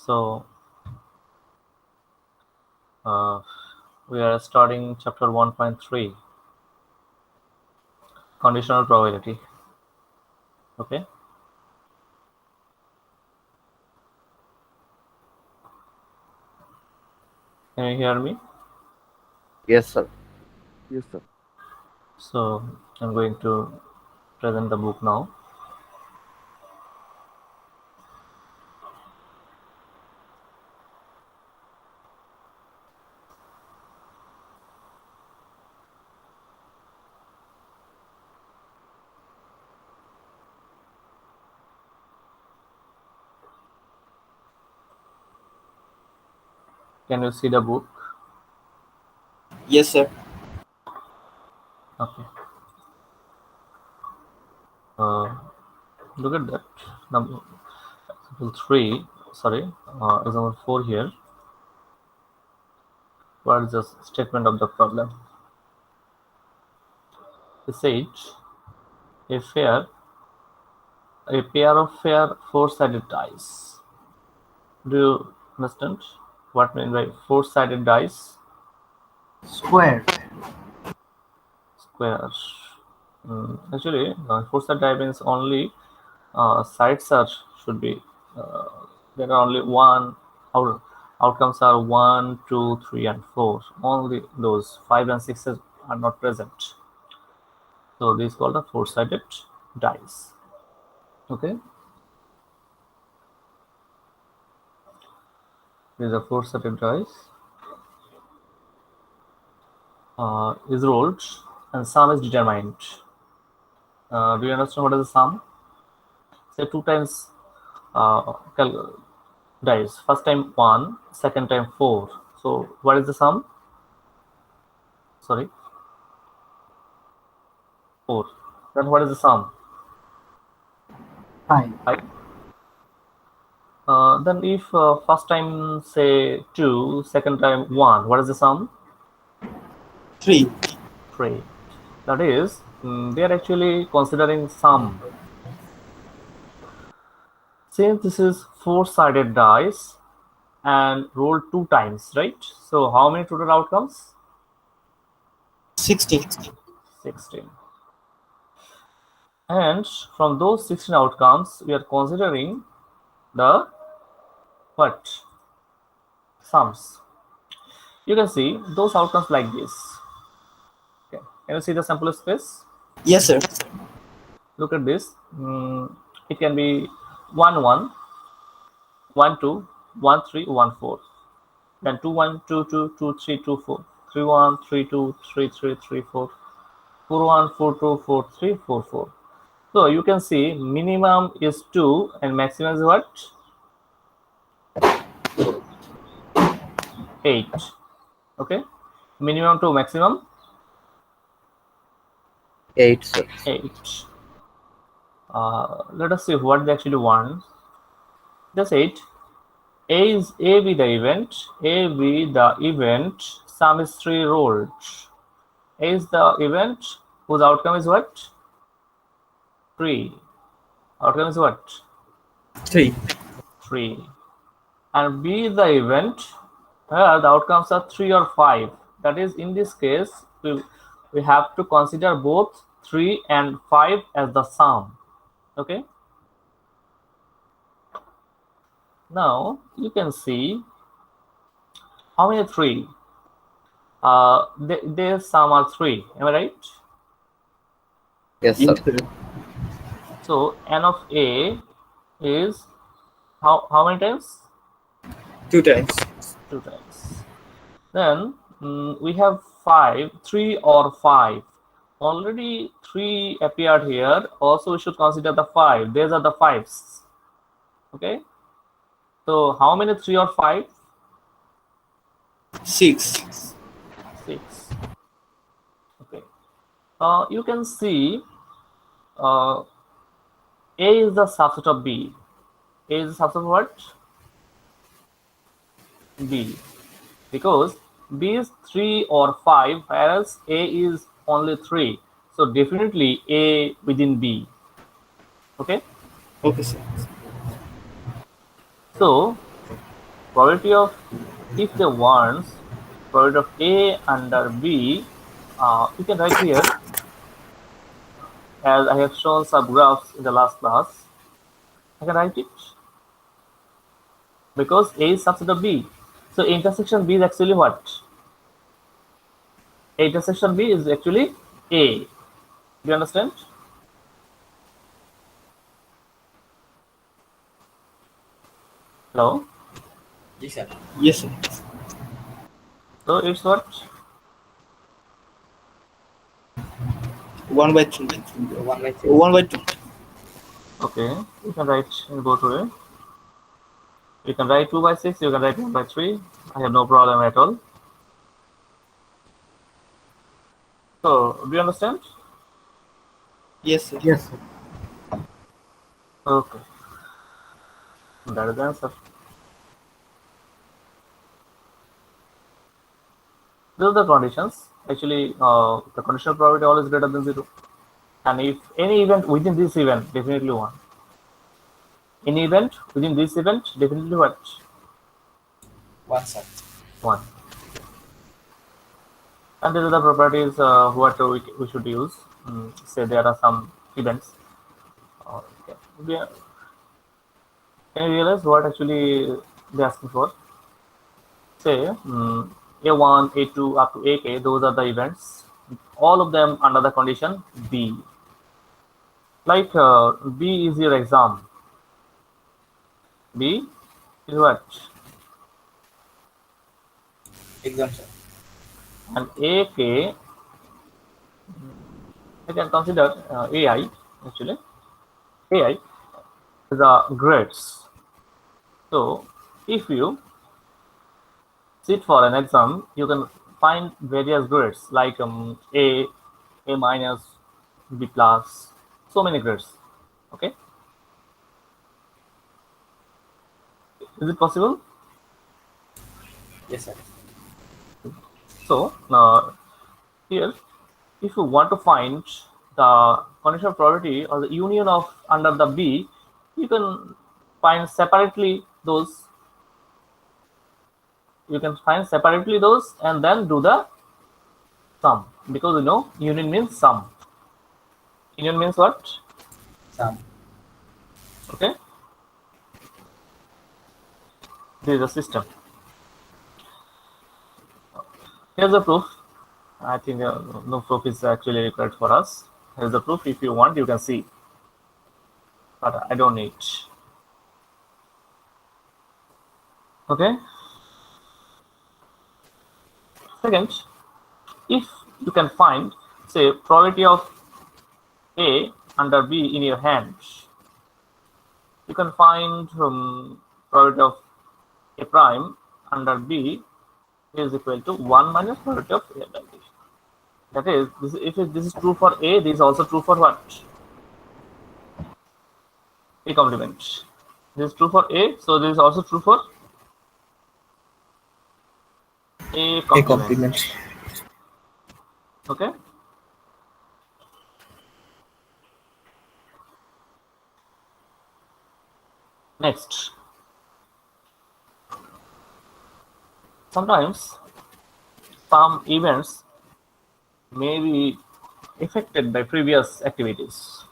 So we are starting chapter 1.3, conditional probability. Okay. Can you hear me? Yes, sir. Yes, sir. So I'm going to present the book now. Can you see the book? Yes, sir. Okay. Look at that. Number example 3. Sorry. Example 4 here. What is the statement of the problem? It says a pair of fair four-sided dice. Do you understand what I mean by four-sided dice? Square. Square. Actually, four-sided die means only sides should be there are only one outcomes are 1, 2, 3, and 4. Only those 5 and 6 are not present. So this is called a four-sided dice. Okay. These are four-sided dice. Is rolled and sum is determined. Do you understand what is the sum? Say 2 times dice. First time 1, second time 4. So what is the sum? Sorry, 4. Then what is the sum? 5. 5. Then if first time say 2, second time 1, what is the sum? 3. 3. That is, they are actually considering sum. Since this is four-sided dice and rolled 2 times, right? So how many total outcomes? 16. 16. And from those 16 outcomes, we are considering the what? Sums. You can see those outcomes like this. Okay. Can you see the sample space? Yes, sir. Look at this. It can be 1 1, 1 2, 1 3, 1 4. Then 2 1, 2 2, 2 3, 2 4, 3 1, 3 2, 3 3, 3 4, 4 1, 4 2, 4 3, 4 4. So you can see minimum is 2 and maximum is what? 8. Okay. Minimum to maximum 8, sir. 8. Let us see what they actually want. Just 8. A is A be the event. A be the event. Sum is 3 rolled. A is the event whose outcome is what? 3. Outcome is what? 3. 3. And B is the event where the outcomes are 3 or 5. That is, in this case, we have to consider both 3 and 5 as the sum. Okay. Now you can see how many 3. Their sum are 3. Am I right? Yes, sir. So n of A is how many times? 2 times. 2 times. Then we have 5, 3 or 5. Already 3 appeared here. Also, we should consider the 5. These are the 5s. Okay. So how many 3 or 5? 6. 6. Okay. You can see A is the subset of B. A is the subset of what? B. Because B is 3 or 5, whereas A is only 3. So definitely A within B. Okay. Okay, sir. So probability of, if they want probability of A under B, you can write here, as I have shown some graphs in the last class. I can write it because A is subset of B. So intersection B is actually what? Intersection B is actually A. Do you understand? Hello? Yes, sir. Yes, sir. So it's what? 1 by 3. 1 by 3. 1 by 2. Okay, you can write in both way. You can write 2 by 6, you can write 1 by 3. I have no problem at all. So, do you understand? Yes, sir. Yes, sir. Okay. That is the answer. These are the conditions. Actually, the conditional probability always greater than 0. And if any event within this event, definitely 1. Any event within this event, definitely what? 1, sir. 1. And these are the properties what we should use. Say there are some events. Okay. Can you realize what actually they're asking for? Say A1, A2 up to AK, those are the events. All of them under the condition B. Like B is your exam. B is what? Exam, sir. And AK, I can consider AI actually. AI is the grades. So if you sit for an exam, you can find various grades like A, A minus, B plus, so many grades. Okay, is it possible? Yes, sir. So here, if you want to find the conditional probability or the union of under the B, you can find separately those. You can find separately those and then do the sum, because you know union means sum. Union means what? Sum. Okay. This is the system. Here's the proof. I think no proof is actually required for us. Here's the proof. If you want, you can see. But I don't need. Okay. Second, if you can find, say, probability of A under B in your hand, you can find probability of A prime under B is equal to 1 minus probability of A by B. That is, if this is true for A, this is also true for what? A complement. This is true for A, so this is also true for A complement. Okay. Next, sometimes some events may be affected by previous activities.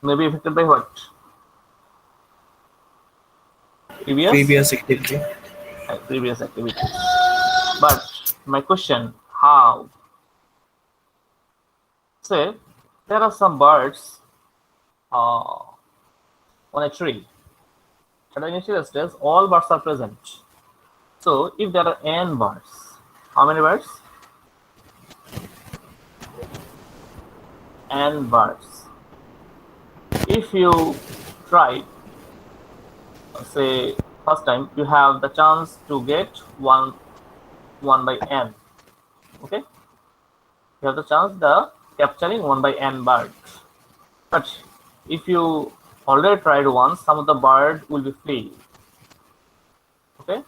May be affected by what? Previous activity. Previous activities. But my question, how? Say there are some birds on a tree. At the initial stage, all birds are present. So if there are n birds, how many birds? N birds. If you try, say first time, you have the chance to get 1 by n. Okay, you have the chance the capturing 1 by n bird. But if you already tried once, some of the bird will be flee. Okay,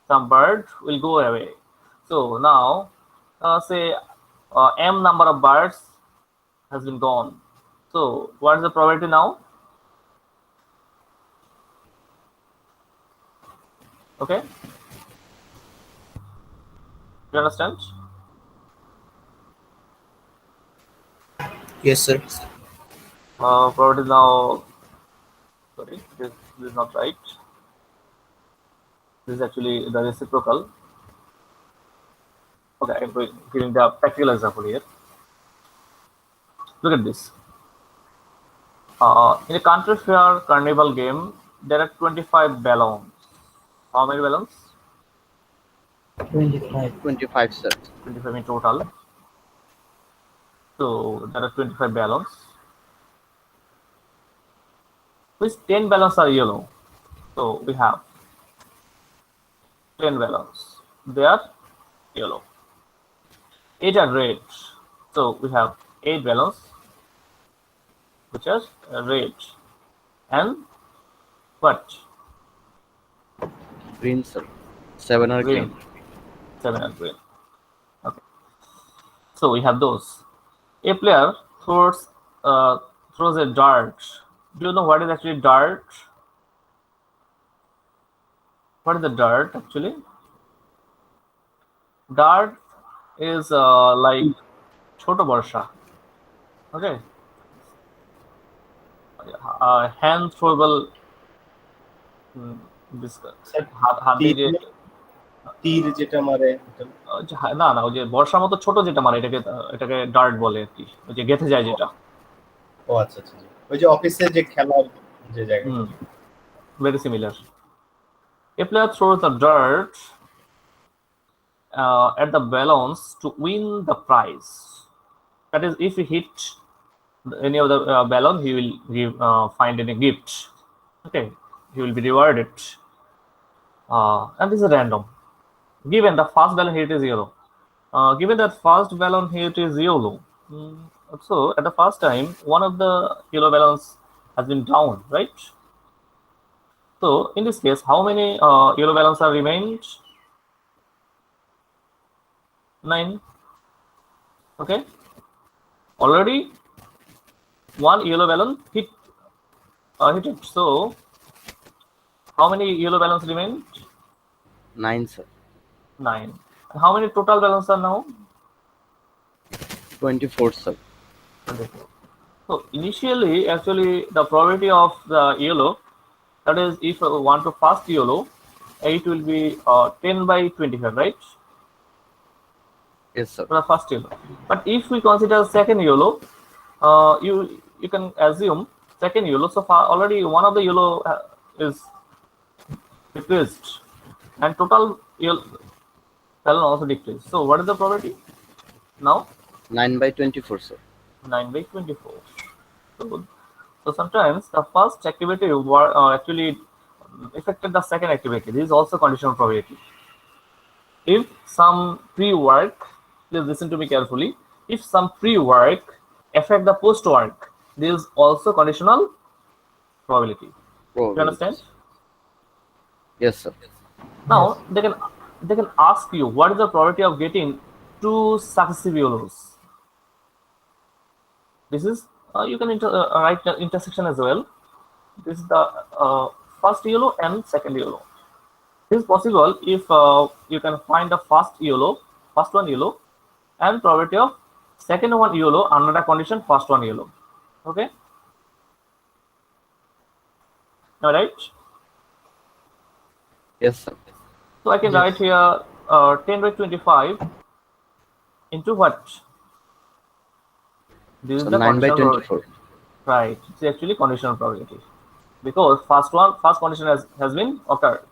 some bird will go away. So now say m number of birds has been gone. So what is the probability now? Okay, you understand? Yes, sir. Probability now. Sorry, this is not right. This is actually the reciprocal. Okay, I'm giving the practical example here. Look at this. In a country fair carnival game, there are 25 balloons. How many balloons? 25. 25, sir. 25 in total. So there are 25 balloons. Which 10 balloons are yellow? So we have 10 balloons. They are yellow. 8 are red. So we have 8 balloons which are red. And what? Green, sir. 7 are Green. green. 7 are green. Okay. So we have those. A player throws a dart. Do you know what is actually dart? What is the dart actually? Dart is like Choto Barsha. Okay. Hand throwable this sir হাত দিয়ে যে তীর যেটা মারে না না ওই যে বর্ষার মতো ছোট যেটা মারে এটাকে ডার্ট বলে আর কি, ওই যে গেঁথে যায় যেটা। ও আচ্ছা আচ্ছা ওই যে অফিসে যে খেলার যে জায়গা Very similar. A player throws the dirt at the balloons to win the prize. That is, if he hit any of the balloon, he will find any gift. Okay, he will be rewarded. And this is random. Given the first balloon hit is yellow. Given that first balloon hit is yellow, so at the first time, one of the yellow balloons has been down, right? So in this case, how many yellow balloons are remained? 9. Okay. Already one yellow balloon hit it. So how many yellow balloons remained? 9, sir. 9. And how many total balloons are now? 24, sir. 24. So initially, actually, the probability of the yellow, that is, if I want to first yellow, it will be 10 by 25, right? Yes, sir. For the first yellow. But if we consider second yellow, you can assume second yellow. So far, already one of the yellow is decreased, and total yellow balloon also decreased. So what is the probability now? 9 by 24, sir. 9 by 24. So sometimes the first activity actually affected the second activity. This is also conditional probability. If some pre-work, please listen to me carefully. If some pre-work affect the post-work, this is also conditional probability. You understand? Yes, sir. Now they can ask you what is the probability of getting 2 successive yellows. This is you can write the intersection as well. This is the first yellow and second yellow. This is possible if you can find the first one yellow, and probability of second one yellow under the condition first one yellow. Okay. All right. Yes, sir. So I can write here 10 by 25 into what? This is So the 9 by conditional 24. probability. Right. It's actually conditional probability because first condition has been occurred.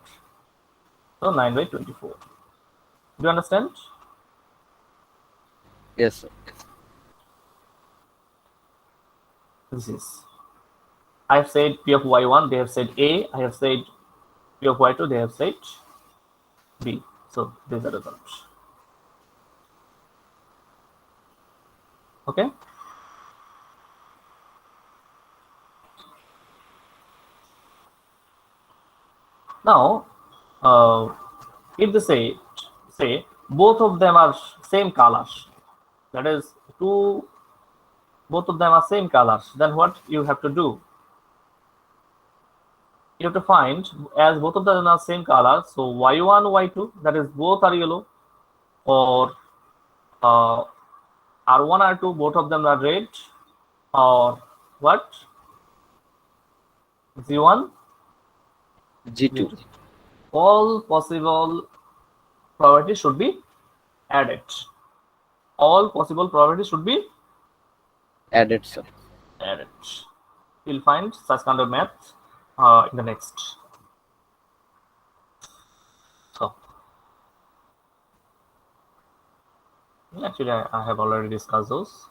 So 9 by 24. Do you understand? Yes, sir. This is. I have said P of y1, they have said A. I have said P of y2, they have said B. So this is the result. Okay. Now, if they say both of them are same colors, that is both of them are same colors, then what you have to do? you have to find, as both of them are same color, so y1, y2, that is both are yellow, or r1, r2, both of them are red, or what? z1, G2. all possible probabilities should be added. All possible probabilities should be Added, sir. added. You'll find such kind of math in the next. So, actually, I have already discussed those.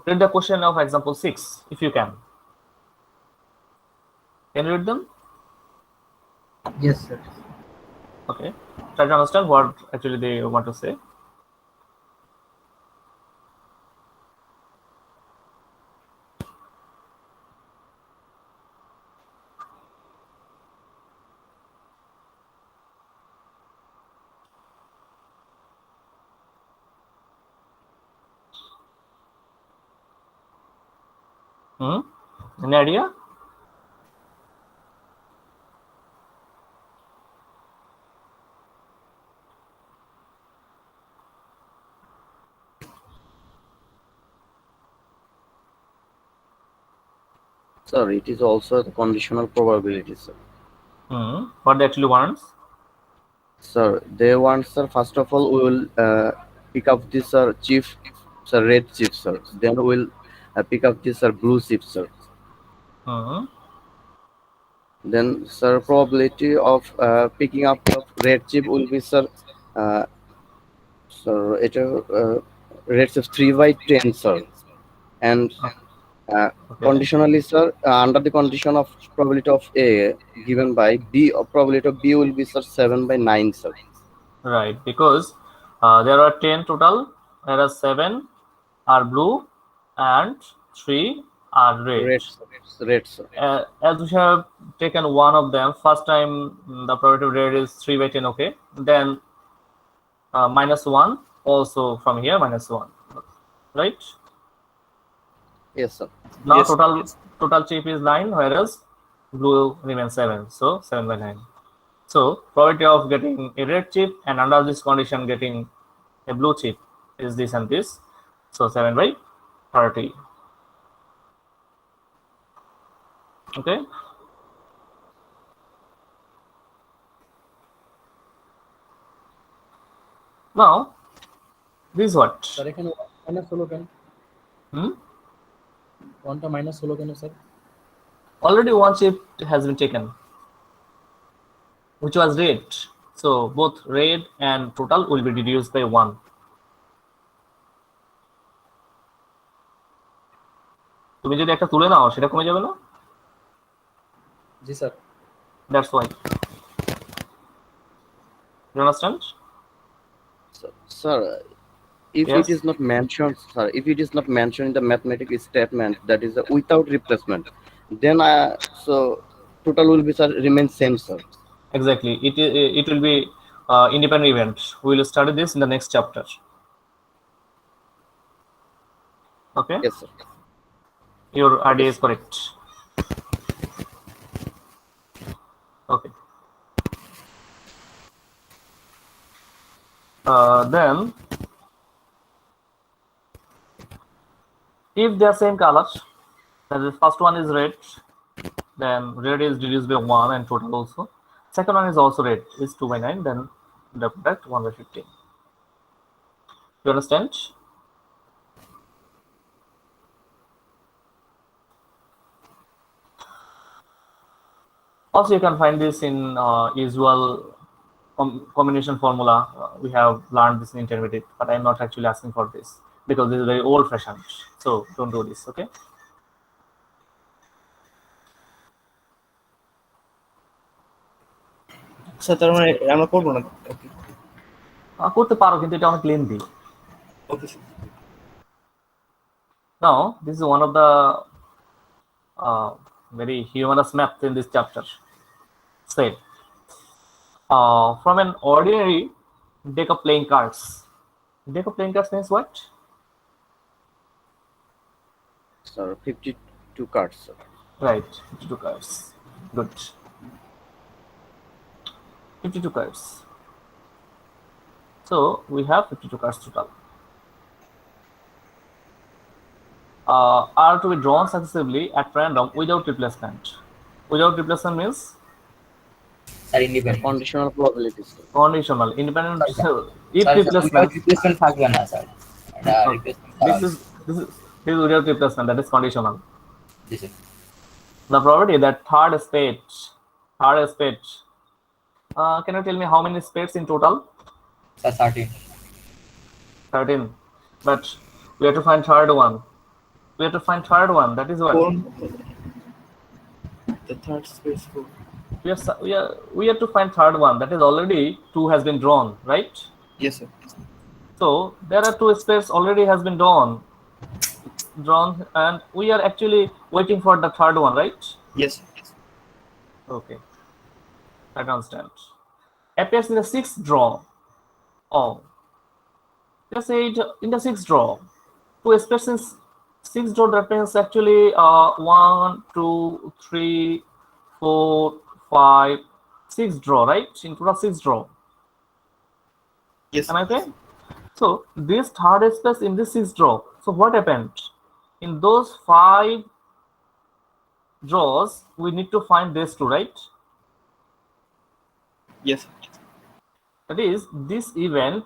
Read the question of example 6, if you can. Can you read them? Yes, sir. Okay. Try to understand what actually they want to say. Any idea? Sir, it is also the conditional probability, sir. What they actually wants? Sir, they want, sir, first of all, we will pick up this, sir, chief, sir, red chief, sir. Then we'll pick up this, sir, blue chief, sir. Then, sir, probability of picking up the red chip will be, sir, sir, it red chip 3/10, sir. And Okay. conditionally, sir, under the condition of probability of A given by B, probability of B will be, sir, 7/9, sir. Right, because there are 10 total, whereas 7 are blue and 3 are red. Red, sir. As we have taken one of them, first time the probability of red is 3/10, okay. Then -1, also from here -1, right? Yes, sir. Now Yes. total chip is 9, whereas blue remains 7, so 7/9. So probability of getting a red chip and under this condition getting a blue chip is this and this. So 7/30. Okay. Now this is what? Sir এখানে minus হলো কেন? ওয়ানটা minus হলো কেন sir? Already one chip has been taken, which was red. So both red and total will be reduced by 1. তুমি যদি একটা তুলে নাও সেটা কমে যাবে না? জি sir. That's why. You understand? Sir, if Yes. it is not mentioned, sir, if it is not mentioned in the mathematical statement, that is without replacement, then so total will be, sir, remain same, sir. Exactly. It will be independent event. We will study this in the next chapter. Okay. Yes, sir. Your idea is correct. Okay. Then, if they are same color, that is first one is red, then red is reduced by 1 and total also. Second one is also red, is 2/9, then the product 1/15. You understand? Also, you can find this in usual combination formula. We have learned this in intermediate, but I'm not actually asking for this because this is very old fashioned. So don't do this, okay? Sir তার মানে আমরা করবো না। করতে পারো কিন্তু এটা অনেক lengthy. Okay Now, this is one of the very humorous math in this chapter. Say, from an ordinary deck of playing cards. Deck of playing cards means what? Sir, 52 cards, sir. Right, 52 cards. Good. 52 cards. So we have 52 cards total. Are to be drawn successively at random without replacement. Without replacement means Sir, independent. Conditional probability, sir. conditional. Independent. If Sir, replacement, without replacement থাকবে না, sir. এটা replacement this is without replacement. That is conditional. G sir. The probability that third spade. Can you tell me how many spades in total? Sir, 13. 13. But we have to find third one. That is what কোন the third space for we have to find third one. That is already 2 has been drawn, right? yes sir. So there are 2 spades already has been drawn, and we are actually waiting for the third one, right? Yes sir. Okay, I understand. Appears in the 6th draw. Oh, let's say in the 6th draw. 2 spades in 6th draw. That means actually 1, 2, 3, 4, 5, 6 draw, right? In total 6 draw. Yes Am I right? So this third space in this 6th draw. So what happened? In those 5 draws, we need to find these 2, right? yes sir. That is, this event,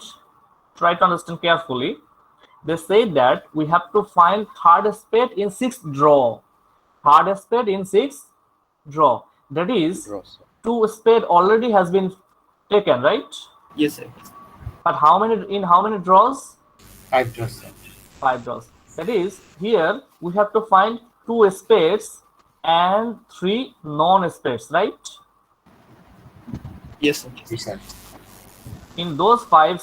try to understand carefully. They say that we have to find third spade in 6th draw. Third spade in 6th draw. That is, Draw, sir. 2 spade already has been taken, right? Yes sir. But how many draws? 5 draws, sir. 5 draws. That is, here we have to find 2 spades and 3 non-spades, right? Yes sir. G sir. In those 5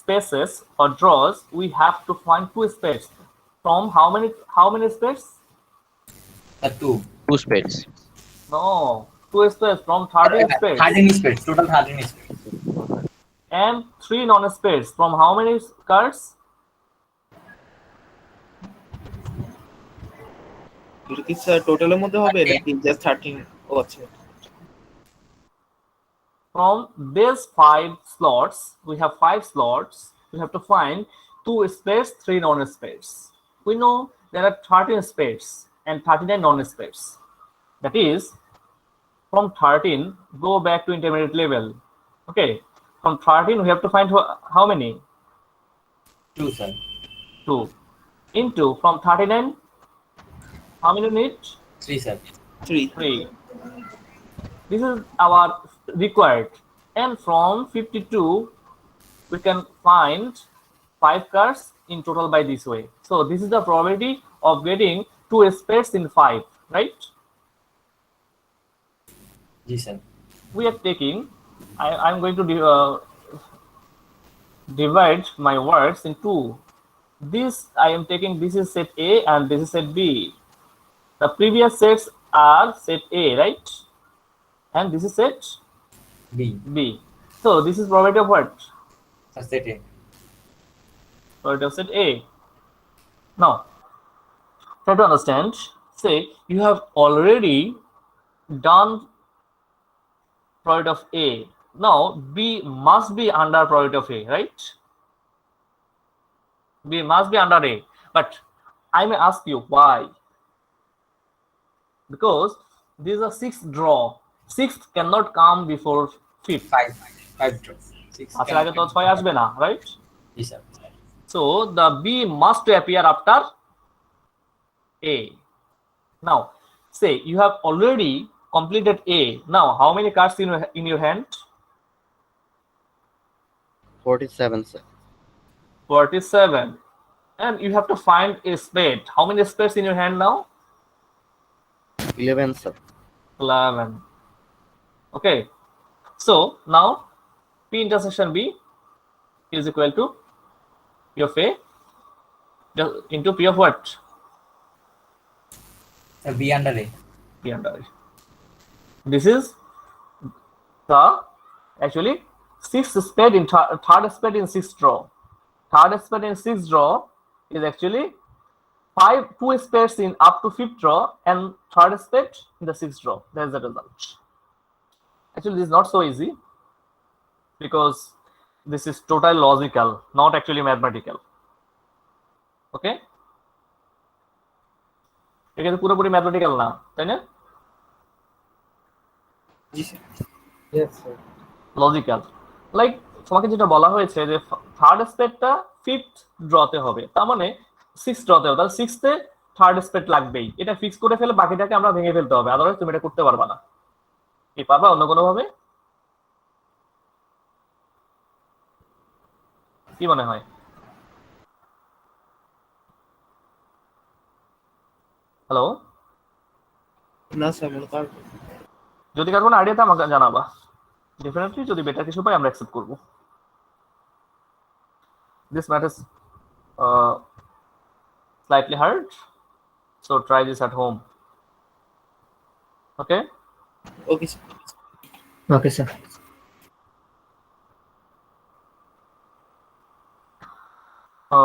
spaces or draws, we have to find 2 spades. From how many spades? Sir, 2. 2 spades. No, 2 spades from 13 spades 13 spades, total 13 spades. and 3 non-spades from how many cards? এটা কি sir টোটালের মধ্যে হবে নাকি just 13 ও আচ্ছা From these 5 slots, we have 5 slots. We have to find 2 spades, 3 non-spades. We know there are 13 spades and 39 non-spades. That is, from 13, go back to intermediate level. Okay, from 13, we have to find how many? 2 sir. 2. Into, from 39, how many need? 3 sir. 3 3. This is our required. And from 52, we can find 5 cards in total by this way. So this is the probability of getting 2 spades in 5, right? G sir. We are taking, I'm going to divide my words in 2. This I am taking, this is set A and this is set B. The previous sets are set A, right? And this is set B. B. So this is probability of what? Sir, set A. Probability of set A. Now, try to understand. Say you have already done probability of A. Now B must be under probability of A, right? B must be under A. But I may ask you why? Because these are 6th draw. 6th cannot come before 5th. 5 draws. 6 আসার আগে তো 6 আসবে না, right? G sir. So the B must appear after A. Now, say you have already completed A. Now, how many cards in your hand? 47, sir. 47. And you have to find a spade. How many spades in your hand now? 11, sir. 11. Okay. So now P intersection B is equal to P of A into P of what? Sir, B under A. P under A. This is the actually 6th spade in third spade in 6th draw. Third spade in 6th draw is actually two spaces in up to 5th row and third space in the 6th row. That is the result. Actually, this is not so easy because this is totally logical, not actually mathematical. Okay? এটা পুরোপুরি mathematical না, তাই না? জি sir. Yes, sir. Logical. Like তোমাকে যেটা বলা হয়েছে যে থার্ড স্পেডটা 5th ড্রতে হবে, তার মানে 6th ড্রতে হবে, তাহলে 6th এ থার্ড স্পেড লাগবেই। এটা ফিক্স করে ফেলে বাকিটাকে আমরা ভেঙে ফেলতে হবে, আদারওয়াইজ তুমি এটা করতে পারবা না। কি পারবা অন্য কোনো ভাবে? কি মনে হয়? হ্যালো, না স্যার মনে কর যদি কার কোনো আইডিয়া আমাকে জানাবা। ডেফিনেটলি যদি বেটার কিছু পাই আমরা অ্যাকসেপ্ট করব। This matters slightly hard, so try this at home. Okay? Okay sir. Okay, sir.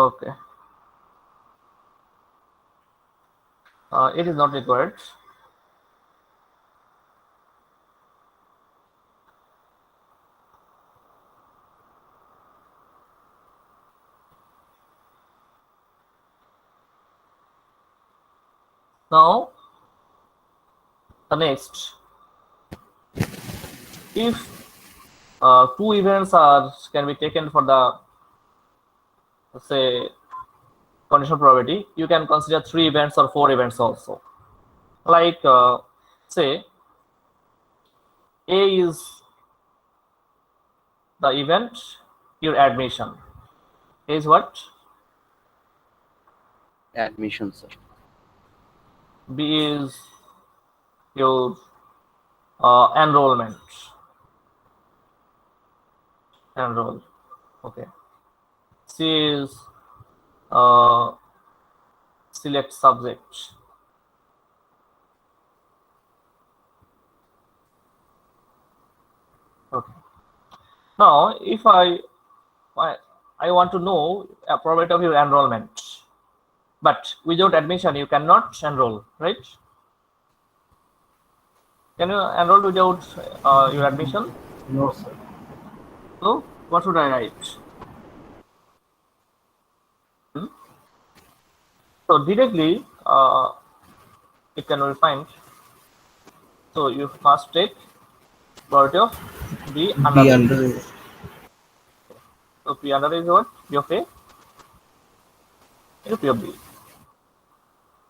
Okay. It is not required. Now, the next, if two events can be taken for the, let's say, conditional probability, you can consider 3 events or 4 events also. Like, say, A is the event, your admission. A is what? Admission, sir. B is your enrollment. Enroll. Okay. C is select subject. Okay. Now, if I want to know a probability of your enrollment, but without admission you cannot enroll, right? Can you enroll without your admission? No, sir. So what should I write? So directly it can be found. So you must take probability of B under A. So P under A is what? P of A? P of B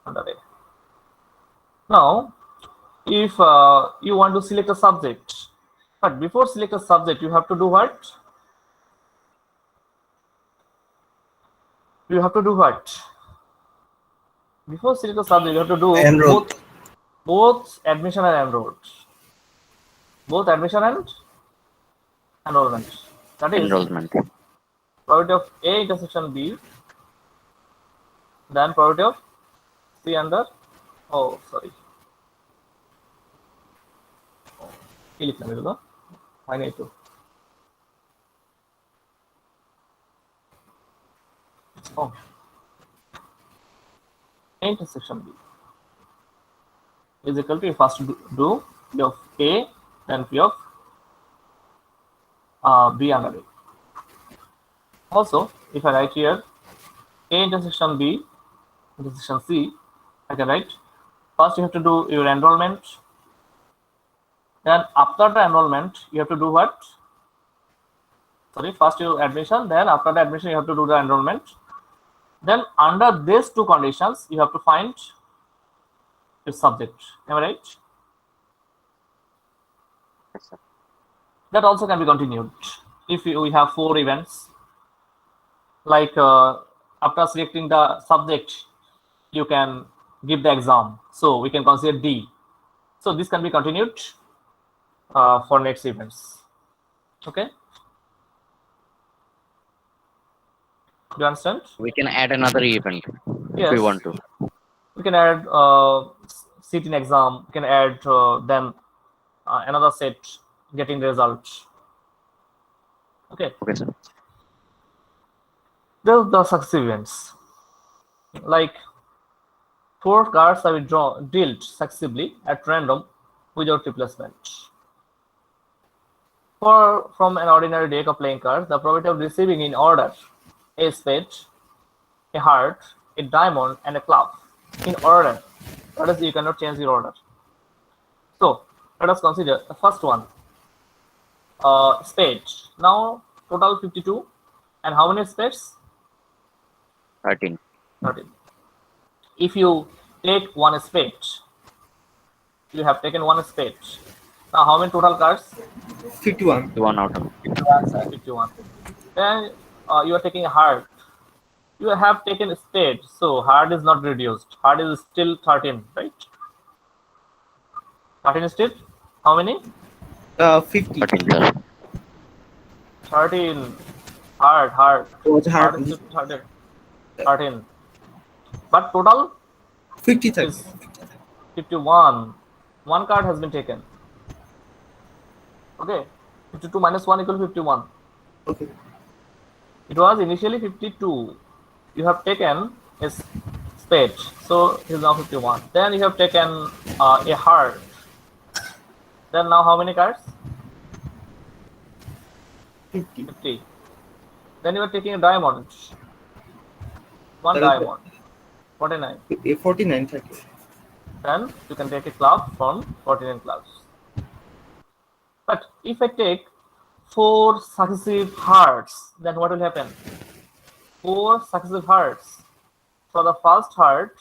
under A. Now, if you want to select a subject, but before select a subject, you have to do what? You have to do what? Before select a subject, you have to do Enrolled. both admission and enrolled. Both admission and enrollment. That is Enrollment. probability of A intersection B, then probability of C under, oh sorry, কি লিখলাম এগুলো হয় নাই তো, oh, A intersection B is equal to, you first do P of A, then P of B under A. Also, if I write here A intersection B intersection C, I can write first you have to do your enrollment, then after the enrollment you have to do what? Sorry, first your admission, then after the admission you have to do the enrollment, then under these two conditions you have to find your subject. Am I right? Yes, sir. That also can be continued if we have 4 events, like after selecting the subject you can give the exam, so we can consider D. So this can be continued for next events. Okay, do you understand? We can add another event Yes, if we want to. we can add seat in exam, we can add then another set getting the result. Okay, Okay, sir. there's the successive events, like 4 cards are dealt successively at random without replacement. From an ordinary deck of playing cards, the probability of receiving in order a spade, a heart, a diamond, and a club in order. That is, you cannot change your order. So let us consider the first one, spade. Now total 52, and how many spades? 13. 13. If you take one spade, you have taken one spade. Now how many total cards? 51. 1 out of 51, sir. 51. Then you are taking a heart. You have taken a spade, so heart is not reduced. Heart is still 13, right? 13 is still how many? 50. 13, sir. 13. Heart. It was hard. Heart is still 13. 13. But total 53. is 51. One card has been taken. Okay. 52 minus 1 equal 51. Okay. It was initially 52. You have taken a spade, so it is now 51. Then you have taken a heart. Then now how many cards? 50. 50. Then you are taking a diamond. One That is diamond. 49. 49. 30. Then you can take a club from 49 clubs. But if I take 4 successive hearts, then what will happen? 4 successive hearts. For the first heart,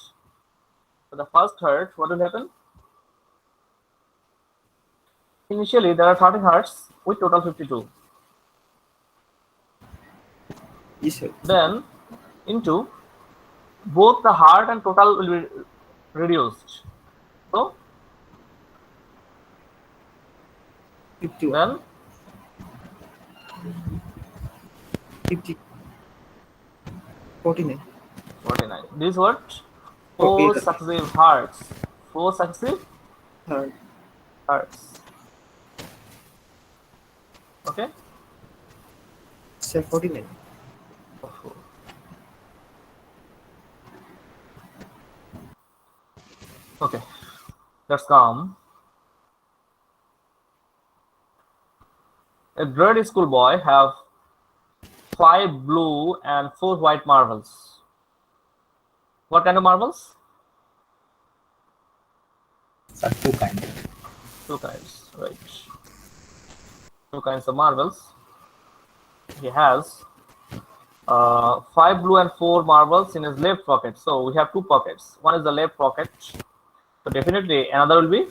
what will happen? Initially, there are 13 hearts with total 52. Yes, sir. Then, into both the heart and total will be reduced. So, 51. then 50. 49. 49. This is what? Okay. 4 successive hearts. 4 successive Third. hearts. Okay? Sir, 49. Okay, let's come. A grade school boy have 5 blue and 4 white marbles. What kind of marbles? Sir, 2 kind. 2 kinds, right? 2 kinds of marbles. He has 5 blue and 4 marbles in his left pocket. So we have 2 pockets. One is the left pocket. So definitely another will be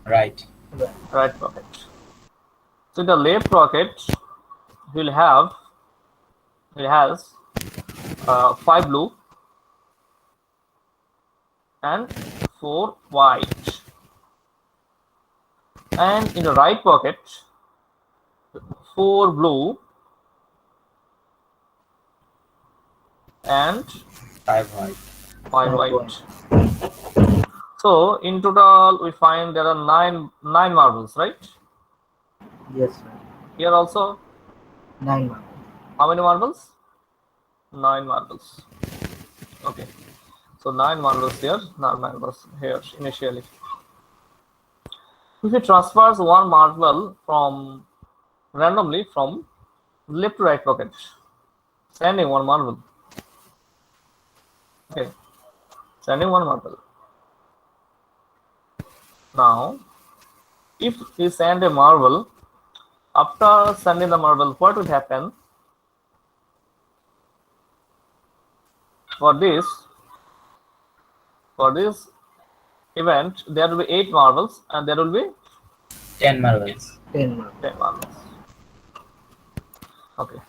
Right. right pocket. So in the left pocket, he has 5 blue and 4 white. And in the right pocket, 4 blue and 5 white. 5 white. So in total, we find there are 9 marbles, right? Yes, sir. Here also, 9 marbles. how many marbles? 9 marbles. Okay. So 9 marbles here, 9 marbles here initially. If it transfers 1 marble from randomly from left to right pocket, sending 1 marble. Okay. Sending 1 marble. Now, if we send a marble, after sending the marble, what will happen? For this event, there will be 8 marbles and there will be 10 marbles. 10 marbles. 10 marbles. Okay.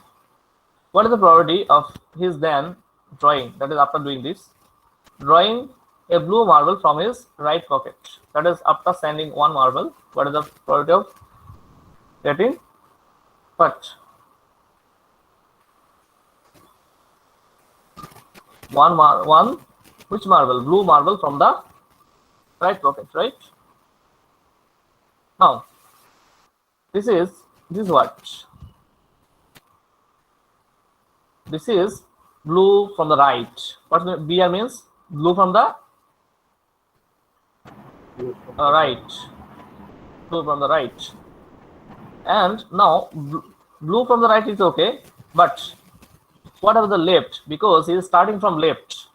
What is the probability of his then drawing, that is after doing this, drawing a blue marble from his right pocket? That is after sending 1 marble, what is the probability of getting what? 1 which marble? Blue marble from the right pocket, right? Now, this is what? This is blue from the right. What BR means? Blue from the right. Blue from the right. And now blue from the right is okay, but what about the left? Because he is starting from left.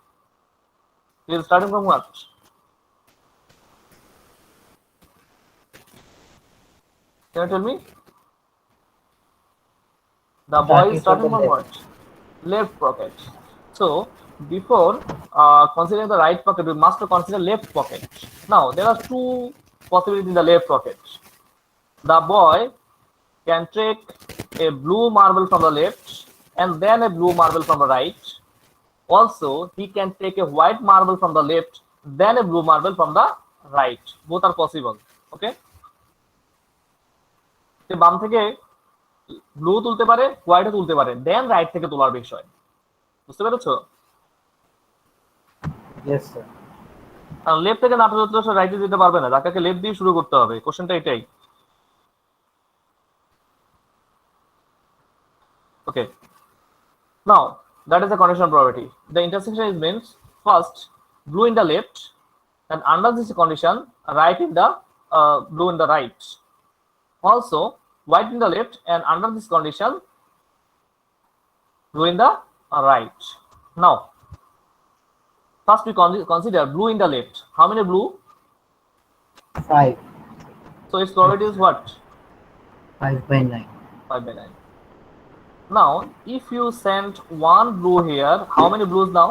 He is starting from what? Can you tell me? The boy is starting from what? Left pocket. So before considering the right pocket, we must consider left pocket. Now there are two possibilities in the left pocket. The boy can take a blue marble from the left and then a blue marble from the right. Also, he can take a white marble from the left, then a blue marble from the right. Both are possible. Okay? সে বাম থেকে blue তুলতে পারে, হোয়াইটও তুলতে পারে, দেন right থেকে তোলার বিষয়। বুঝতে পেরেছো? Yes, sir. আর লেফট থেকে না তুলতে সে রাইটে যেতে পারবে না, তাকে লেফট দিয়ে শুরু করতে হবে। কোশ্চেনটা এটাই। Okay. Now, that is the conditional probability. The intersection is means first blue in the left, and under this condition, right in the blue in the right. Also, white in the left, and under this condition, blue in the right. Now, first we consider blue in the left. How many blue? 5. So its probability is what? 5/9. 5/9. Now, if you send one blue here, how many blues now?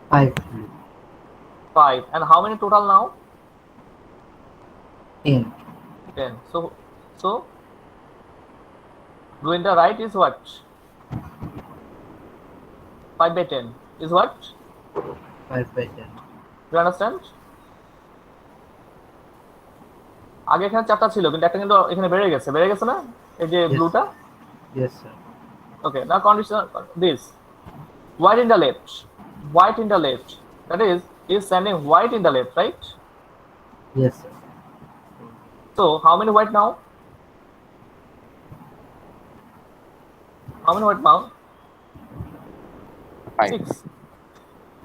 5. 5. And how many total now? 10. 10. So blue in the right is what? 5/10 is what? 5/10. Do you understand? আগে এখানে চারটা ছিল, কিন্তু একটা কিন্তু এখানে বেড়ে গেছে না এই যে ব্লুটা? Yes, sir. Okay, now condition this white in the left, that is sending white in the left, right? Yes, sir. So how many white now? How many white now? 5. 6.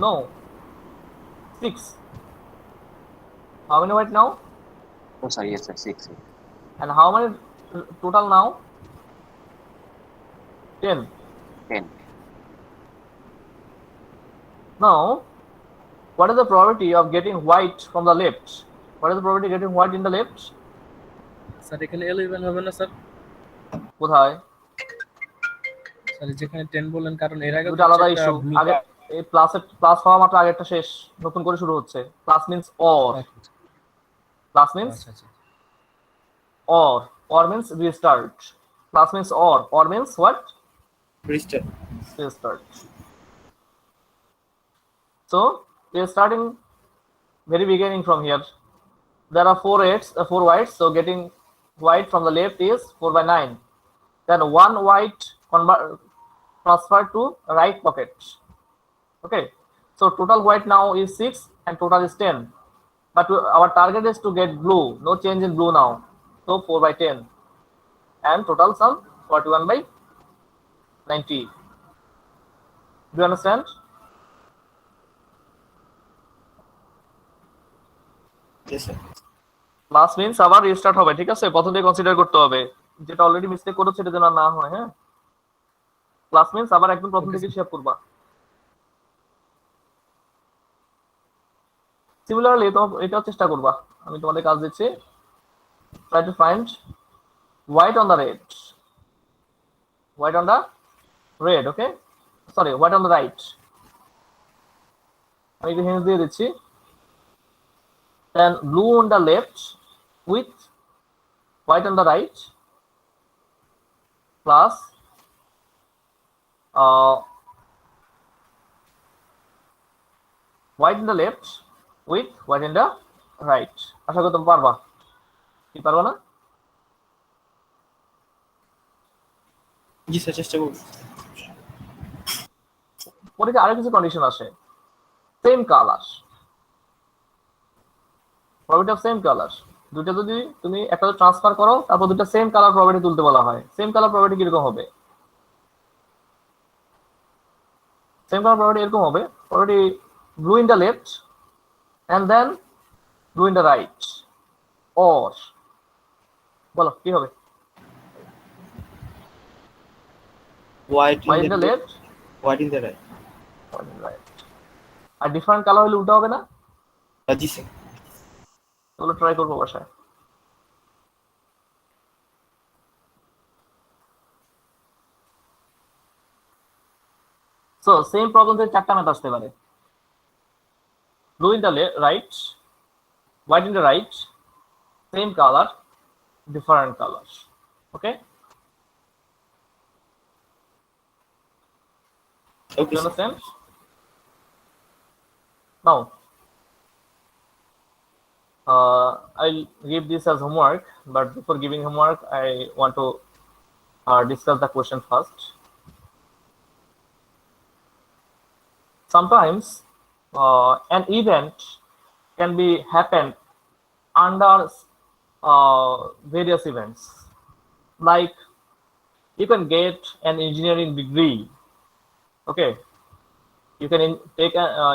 No. 6. How many white now? Oh, sorry, yes, sir, 6. And how many total now? 10. 10. Now, what is the probability of getting white from the left? What is the probability of getting white in the left? Sir এখানে 11 হবে না sir? কোথায়? Sir যেখানে 10 বললেন, কারণ এর আগে দুটো আলাদা ইস্যু। আগে এই প্লাস হওয়া মাত্র আগেরটা শেষ, নতুন করে শুরু হচ্ছে। Plus means or, plus means or means restart. Plus means or means what? Restart. So we are starting very beginning from here. There are 4 whites, so getting white from the left is 4/9. Then 1 white transferred to right pocket. Okay, so total white now is 6 and total is 10, but our target is to get blue. No change in blue now, so 4/10 and total sum 41/90. Do you understand? Yes, sir. Plus means আবার restart হবে, ঠিক আছে? প্রথম থেকে consider করতে হবে, যেটা already mistake করেছে সেটা যেন না হয়। হ্যাঁ, প্লাস মিন্স আবার একদম প্রথম থেকে হিসাব করবা। সিমিলারলি এটাও চেষ্টা করবা, আমি তোমাদের কাজ দিচ্ছি। Try to find white on the red, okay, sorry, white on the right. আমি একটু হিন্ট দিয়ে দিচ্ছি। Then blue on the left with white on the right, plus white in the left with white in the right. আশা করি তুমি পারবা, কি পারবা না? জি স্যার, চেষ্টা করব। পরীক্ষা আরো কিছু কন্ডিশন আসে। Same colour, probability of same colour. দুটো যদি তুমি একটা ট্রান্সফার করো, তারপর দুটো সেম কালার প্রবাবিলিটি তুলতে বলা হয়। সেম কালার প্রবাবিলিটি কিরকম হবে? সেম কালার প্রবাবিলিটি এরকম হবে। Probability blue in the left and then do in the right, or বলো কি হবে? White White in in the the left, white in the right. white in the right. আর different colour হলে উল্টো হবে না? জি স্যার। ওগুলো ট্রাই করবো বাসায়। So same problem তে চারটা ম্যাথ আসতে পারে। Blue in the right, white in the right, same color, different colors. Okay? Okay, You sir. understand? Now, I'll give this as homework, but before giving homework, I want to discuss the question first. Sometimes an event can be happened under various events. Like you can get an engineering degree. Okay, you can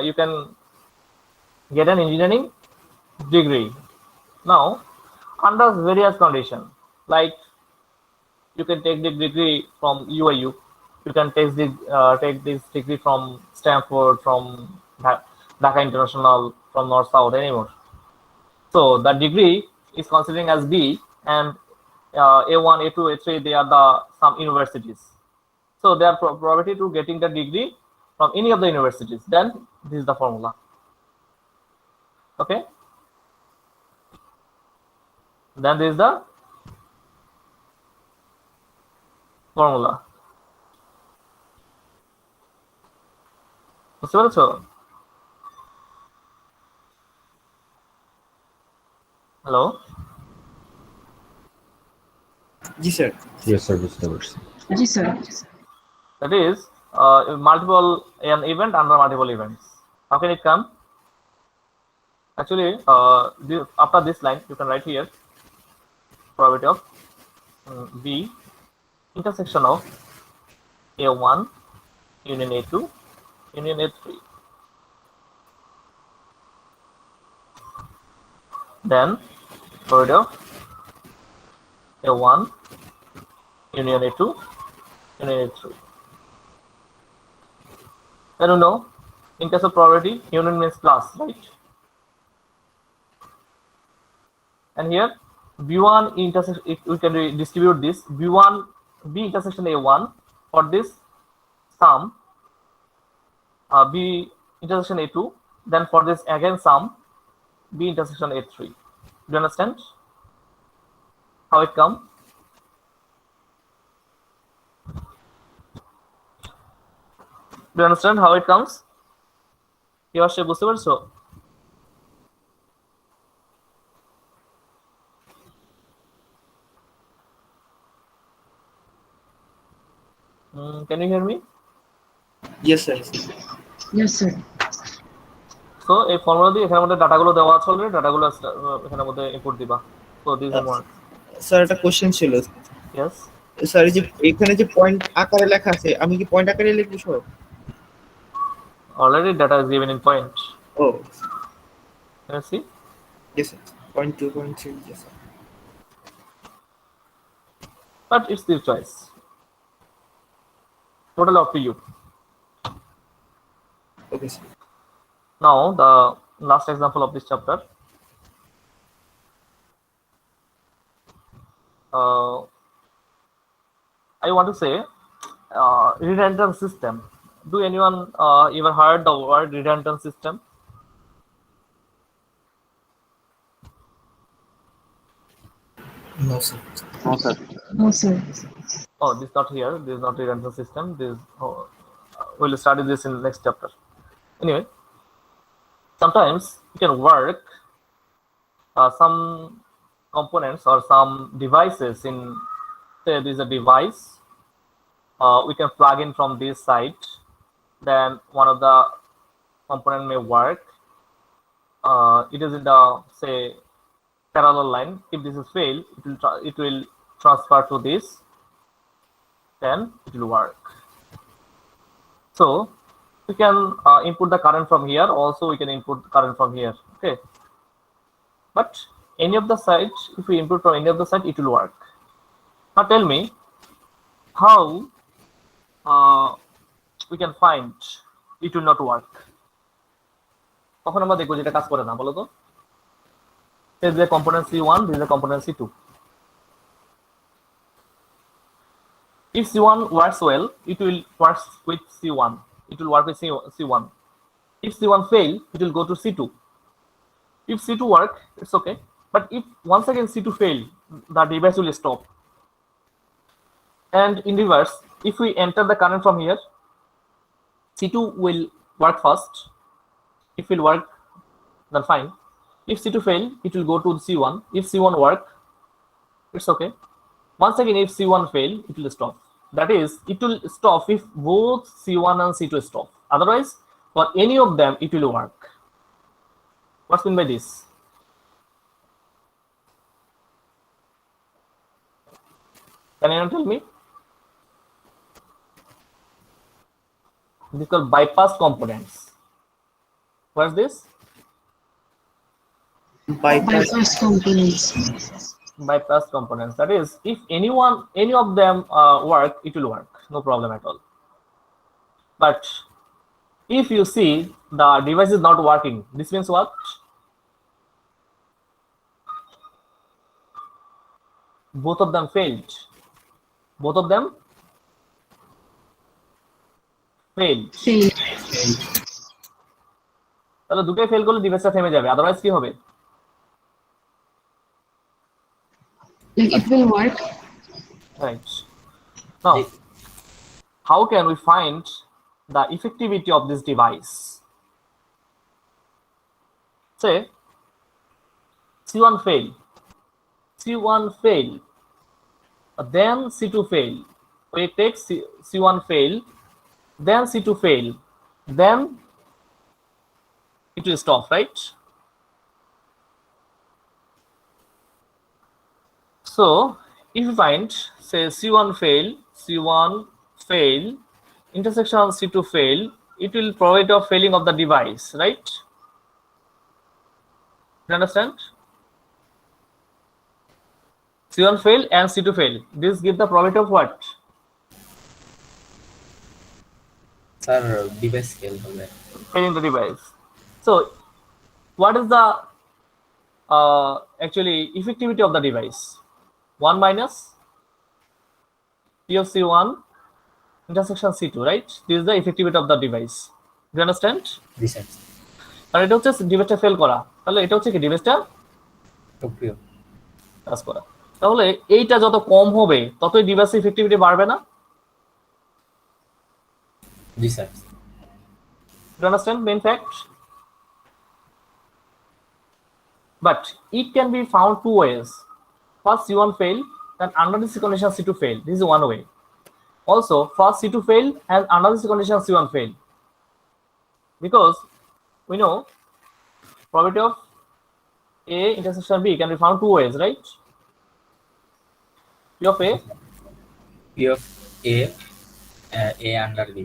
you can get an engineering degree. Now, under various conditions, like you can take the degree from UIU, you can take this degree from Stanford, from Dhaka International, from North South, anymore. So the degree is considering as B, and A1, A2, A3, they are the some universities. So they are probability to getting the degree from any of the universities. Then this is the formula. Okay. Then this is the formula. বুঝতে পেরেছো? Hello, জি sir. Yes, sir, বুঝতে পারছি। জি sir. that is multiple an event under multiple events. How can it come? Actually, after this line, you can write here probability of B intersection of A1 union A2 union A3. Then probability of A1 union A2 union A3. Then you know, in case of probability, union means plus, right? And here B1 intersection, if we can distribute this B1 B intersection A1 for this sum, B intersection A2, then for this again sum B intersection A3. Do you understand how it comes? Do you understand how it comes? কি আসছে বুঝতে পারছো? Can you hear me? Yes, sir. Yes, sir. So এই formula দিয়ে এখানের মধ্যে ডাটাগুলো দেওয়া আছে অলরেডি, ডাটাগুলো এখানের মধ্যে ইনপুট দিবা। So this is one. Sir একটা কোশ্চেন ছিল। Yes. স্যার এই যে এখানে যে পয়েন্ট আকারে লেখা আছে, আমি কি পয়েন্ট আকারে লিখব সব? Already data is given in point. Oh. Can you see? Yes, sir. 0.2, 0.3, yes, sir. But it's your choice. Totally up to you. Okay, sir. Now the last example of this chapter. I want to say redundant system. Do anyone ever heard the word redundant system? No, sir. No, sir. No, sir. Oh, this is not here. This is not redundant system. This we'll study this in next chapter. Anyway, sometimes you can work some components or some devices in, say there is a device we can plug in from this side, then one of the component may work. It is in the, say, parallel line. If this is failed, it will transfer to this, then it will work. So we can input the current from here. Also, we can input the current from here. Okay, but any of the side, if we input from any of the side, it will work. Now tell me how we can find it will not work. তখন আমরা দেখবো যেটা কাজ করে না, বলো তো। This is a component C1, this is a component C2. If C1 works well, it will work with C1. It will work with C1. If C1 fail, it will go to C2. If C2 work, it's okay. But if once again C2 fail, the device will stop. And in reverse, if we enter the current from here, C2 will work first. If it will work, then fine. If C2 fail, it will go to C1. If C1 work, it's okay. Once again, if C1 fail, it will stop. That is, it will stop if both C1 and C2 stop. Otherwise, for any of them, it will work. What's meant by this? Can anyone tell me? This is called bypass components. What's this? Bypass components. Bypass components. That is, if any of them work, it will work. No problem at all. But if you see the device is not working, this means what? Both of them failed. Both of them failed. Failed. তাহলে দুটোই fail করলে ডিভাইসটা থেমে যাবে, otherwise কি হবে? Like it will work. Right. Now, how can we find the effectivity of this device? Say C1 fail, C1 fail, then C2 fail. We take C1 fail, then C2 fail, then it will stop, right? So if you find, say C1 fail, intersection C2 fail, it will provide a failing of the device, right? You understand? C1 fail and C2 fail. This gives the probability of what? Sir, device fail হবে। Failing the device. So what is the actually effectivity of the device? 1 minus P of C1 intersection C2, right? This is the effectivity of the device. Do you understand? This is আর এটা হচ্ছে ডিভাইসটা fail করা, তাহলে এটা হচ্ছে কি ডিভাইসটা সক্রিয়। কাজ করা। তাহলে এইটা যত কম হবে ততই ডিভাইসের ইফেক্টিভিটি বাড়বে না? জি sir. Do you understand main fact? But it can be found two ways. First C1 fail, then under this condition C2 fail. This is one way. Also, first C2 fail and under this condition C1 fail. Because we know probability of A intersection B can be found two ways, right? P of A. P of A under B.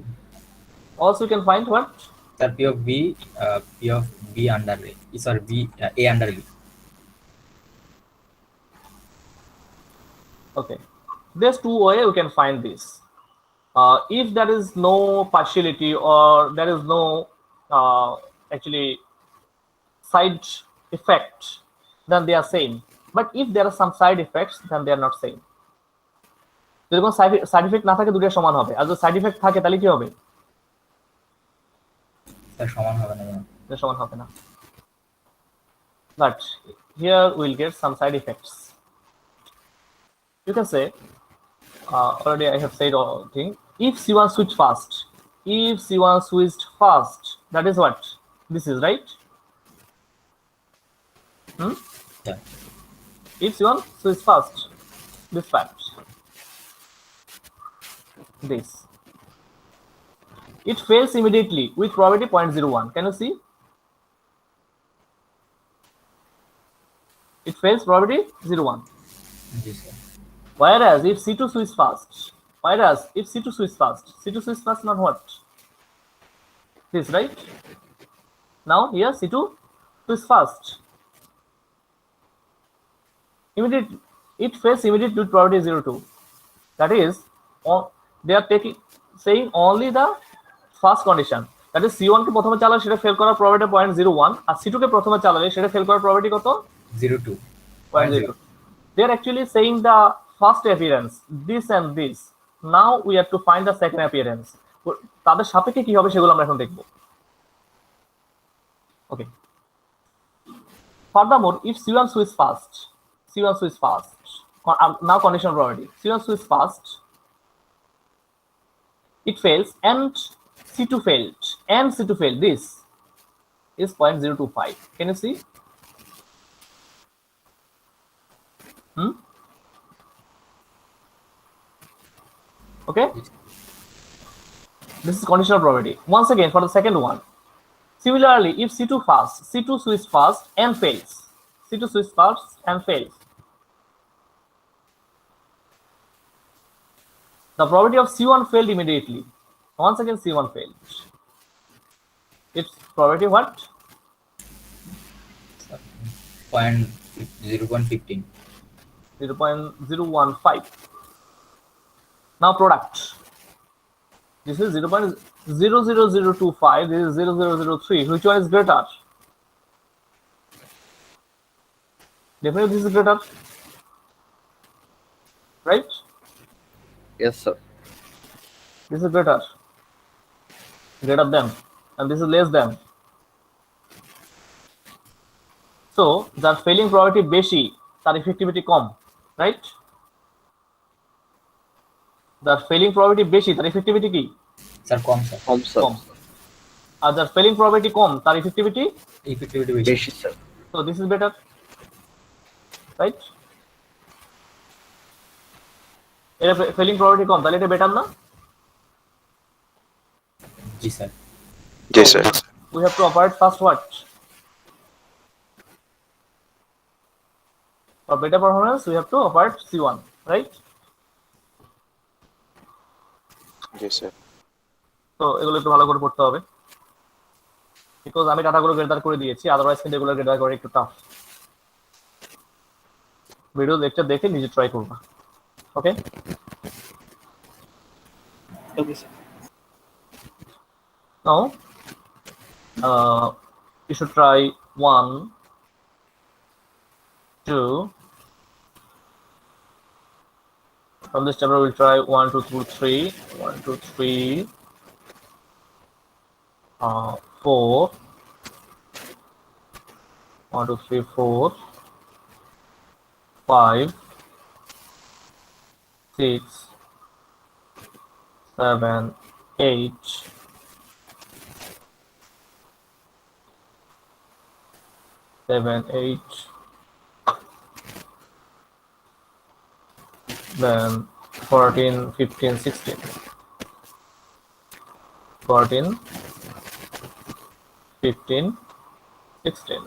Also, you can find what? Sir, P of B under A. Sorry, A under B. Okay, there's two ways we can find this. If there is no partiality or there is no actually side effect, then they are same. But if there are some side effects, then they are not same. যদি কোনো side effect না থাকে দুটো সমান হবে, আর যদি side effect থাকে তাহলে কি হবে? স্যার সমান হবে না। সমান হবে না। But here we'll get some side effects. You can say, already I have said all thing. If C1 switch fast, that is what? This is right. Yeah. If C1 switch fast, this fact. This. It fails immediately with probability 0.01. Can you see? It fails probability 0.01. G sir. Whereas if C2 switch fast, C2 switch fast not what? This, right? Now here C2 is first. Immediate, it fails immediately with probability 0 2. That is, they are saying only the first condition. That is C1 কে প্রথমে চালালে সেটা fail করার probability 0.01 আর C2 কে প্রথমে চালালে সেটা fail করার probability কত? 02. 0.02. They are actually saying the first appearance, this and this. Now we have to find the second appearance. তাদের সাপেক্ষে কি হবে সেগুলো আমরা এখন দেখব। Okay. Furthermore, if C1 switch fast, now conditional probability, C1 switch fast, it fails and C2 failed, this is 0.025. Can you see? Okay, this is conditional probability. Once again, for the second one, similarly, if C2 switch fast and fails, the probability of C1 failed immediately. Once again, C1 failed. Its probability what? 0.15. 0.015. Now product. This is 0.00025. This is 0.003. Which one is greater? Definitely this is greater. Right? Yes, sir. This is greater than, and this is less than. So যার failing probability বেশি তার effectivity কম, right? যার failing probability বেশি তার effectivity কি? Sir কম sir. কম। আর যার failing probability কম তার effectivity বেশি sir. So this is better, right? এটা failing probability কম তাহলে এটা better না? জি sir. Yes, sir. We have to operate first what? For better performance, we have to operate C1, right? Yes, sir. তো এগুলো একটু ভালো করে পড়তে হবে, বিকজ আমি ডাটাগুলো গ্রেডার করে দিয়েছি, আদারওয়াইজ কিন্তু এগুলো গ্রেডার করে একটু টাফ। ভিডিও লেকচার দেখে নিজে ট্রাই করবা, okay? Okay sir. Now, you should try 1, 2. From this chapter, we'll try 1, 2, 3, 1, 2, 3, 4, 1, 2, 3, 4, 5, 6, 7, 8, 7, 8, then 14, 15, 16, 14, 15, 16.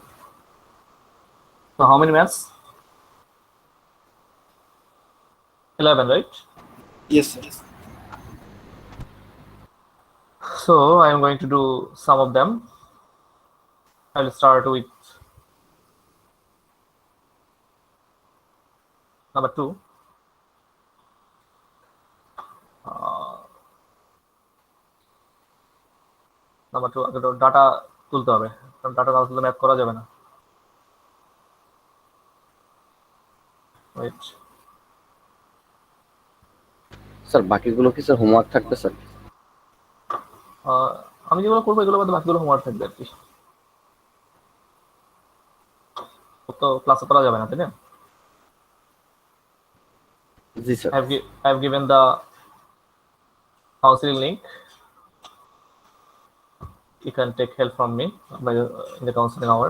So how many maths? 11, right? Yes, sir. So I am going to do some of them. I will start with number 2. Number 2, আগে তো data তুলতে হবে, কারণ data না তুললে math করা যাবে না। Wait. স্যার বাকিগুলো কি স্যার হোমওয়ার্ক থাকবে স্যার? আমি যেগুলো করবো এগুলো বাদে বাকিগুলো হোমওয়ার্ক থাকবে আর কি, তো ক্লাসে করা যাবে না, তাই না? জি sir. I have given the counseling link. You can take help from me in the counseling hour.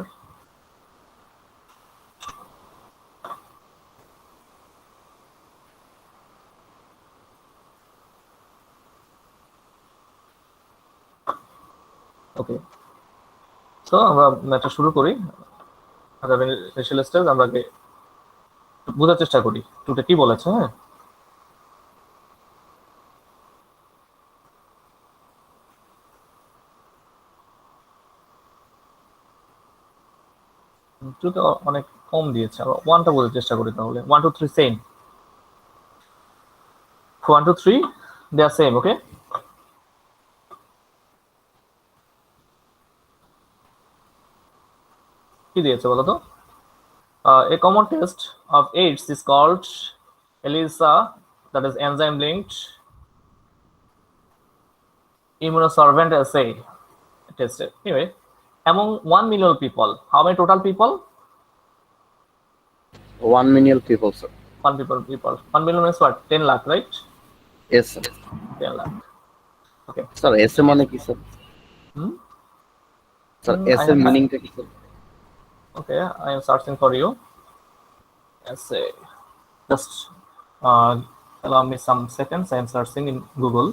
ওকে, তো আমরা ম্যাচটা শুরু করি। ইনিশিয়াল স্টেজ আমরা আগে বোঝার চেষ্টা করি টুটে কি বলেছে। হ্যাঁ, 2 তো অনেক কম দিয়েছে, আবার 1টা বলার চেষ্টা করি তাহলে। 1 2 3 same. 1 2 3 they are same, okay? কি দিয়েছে বলো তো? A common test of AIDS is called ELISA, that is enzyme linked immunosorbent assay test. Anyway, among 1 million people, how many total people? 1 million people, sir. 1 million means what? 10 lakh, right? Yes, sir. 10 lakh. Okay. Sir, S মানে কি sir? Sir, S এর মিনিংটা কি sir? Okay, I am searching for you. Essay. Just allow me some seconds. I am searching in Google.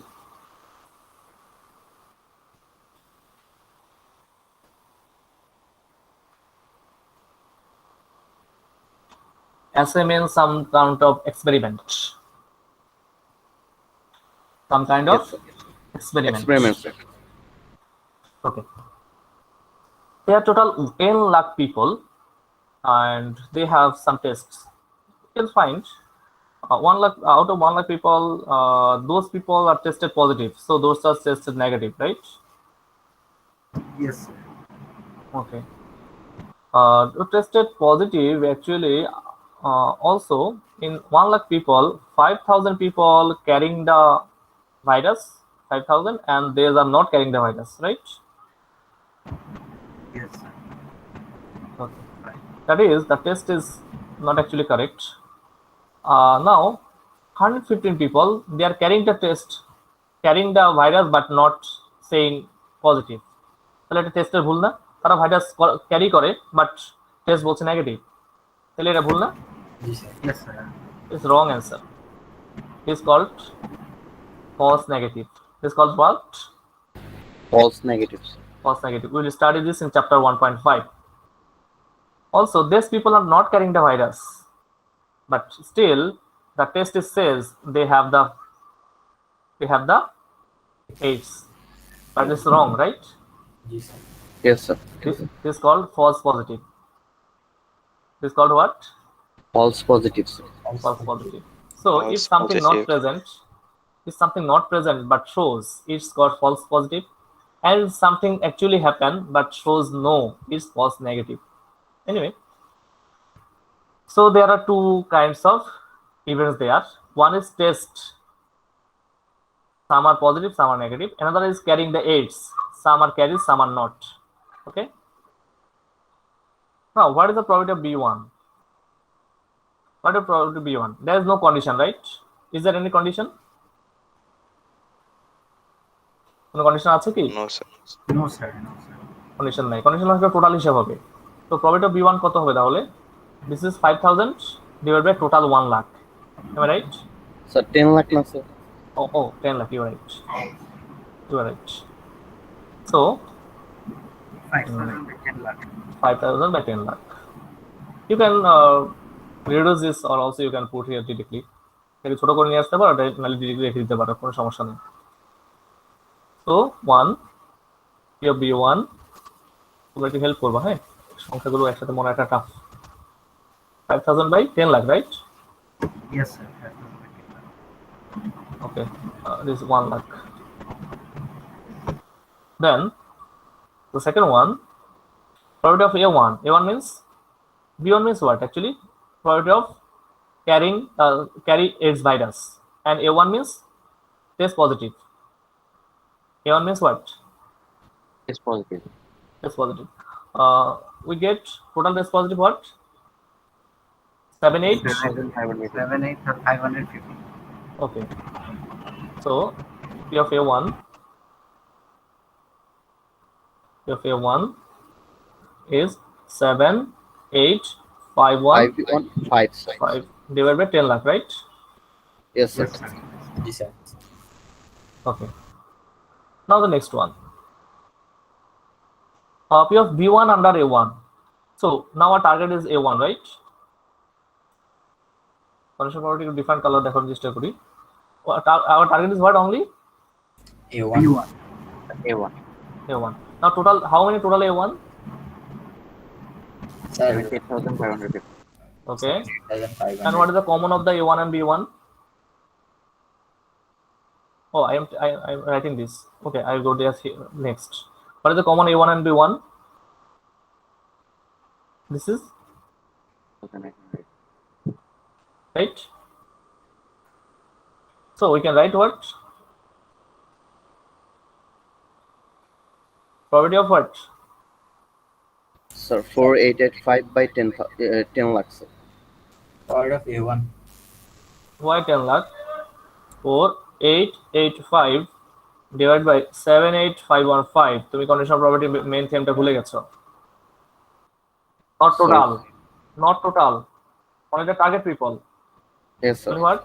Essay means some kind of experiment. Some kind of Yes, sir. experiment. Experiment, sir. Okay. There are total 10 lakh people, and they have some tests. You can find 1 lakh out of 1 lakh people. Those people are tested positive, so those are tested negative, right? Yes, sir. Okay. Tested positive actually. Also, in 1 lakh people, 5,000 people carrying the virus, 5,000, and they are not carrying the virus, right? Yes, sir. Okay. That is, the test is not actually correct. Now, 115 people, they are carrying the test, carrying the virus, but not saying positive. তাহলে এটা টেস্টের ভুল না? তারা virus carry করে, but test বলছে negative. তাহলে এটা ভুল না? জি sir. Yes, sir. It's wrong answer. It's called false negative. It's called what? False negatives. False negative. We will study this in chapter 1.5. Also, these people are not carrying the virus, but still the test says they have the AIDS. But it's wrong, right? G sir. Yes, sir. This is called false positive. This is called what? False positives. False positive. So if False something not positive. present, but shows, it's called false positive. And something actually happened but shows no, it's false negative. Anyway, so there are two kinds of events there. One is test. Some are positive, some are negative. Another is carrying the AIDS. Some are carried, some are not. Okay. Now, what is the probability of B1? What is the probability of B1? There is no condition, right? Is there any condition? কোনো condition আছে কি? No, sir. No, sir. No, sir. Condition নাই। Condition হলে total হিসাব হবে। তো probability of B1 কত হবে তাহলে? This is 5,000 divided by total 1 lakh. Am I right? Sir, 10 lakh na, sir. Oh, 10 lakh. You are right. You are right. So 5,000 by 10 lakh. 5,000 by 10 lakh. You can reduce this, or also you can put here directly. এটাকে ছোট করে নিয়ে আসতে পারো, নাহলে directly রেখে দিতে পারো, কোনো সমস্যা নেই। So 1 here B1 তোমরা একটু হেল্প করবা, হ্যাঁ? সংখ্যাগুলো একসাথে মনে রাখা tough. 5,000 by 10 lakh, right? Yes, sir. 5,000 by 10 lakh. Okay, this is 1 lakh. Then the second one, probability of A1. A1 means, B1 means what actually? Probability of carry AIDS virus, and A1 means test positive. A1 means what? Yes, positive. Test positive. We get total test positive what? 78. 78 or 550. Okay. So P of A1 is 7,851,5 5 5. divided by 10 lakh, right? Yes, sir. Yes, sir. G sir. Okay. Now the next one. P of B1 under A1. So now our target is A1, right? Condition probability different color দেখার চেষ্টা করি। Our target is what only? A1 B1. A1. A1. Now total, how many total A1? Sir 78,550. Okay. 8,500. And what is the common of the A1 and B1? Oh, I'm writing this. Okay, I'll go there next. What is the common A1 and B1? This is 8,900. right. So we can write what? Probability of what? Sir, 4885 by 10 lakhs. Sir. Part of A1. Why 10 lakh? 4885 divided by 78515. তুমি conditional probability main theme টা ভুলে গেছো। Not total. Not total. Only the target people. Yes, sir. Only what?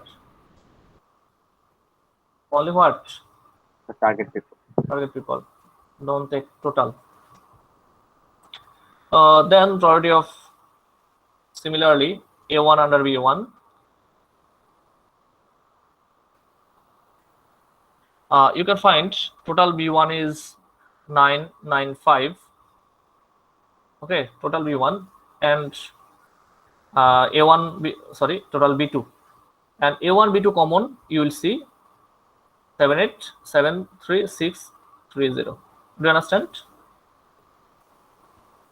Only what? The target people. Target people. Don't take total. Then probability of similarly A1 under B1. You can find total B1 is 995. Okay, total B1 and A1 total B2 and A1 B2 common you will see 7873630. Do you understand?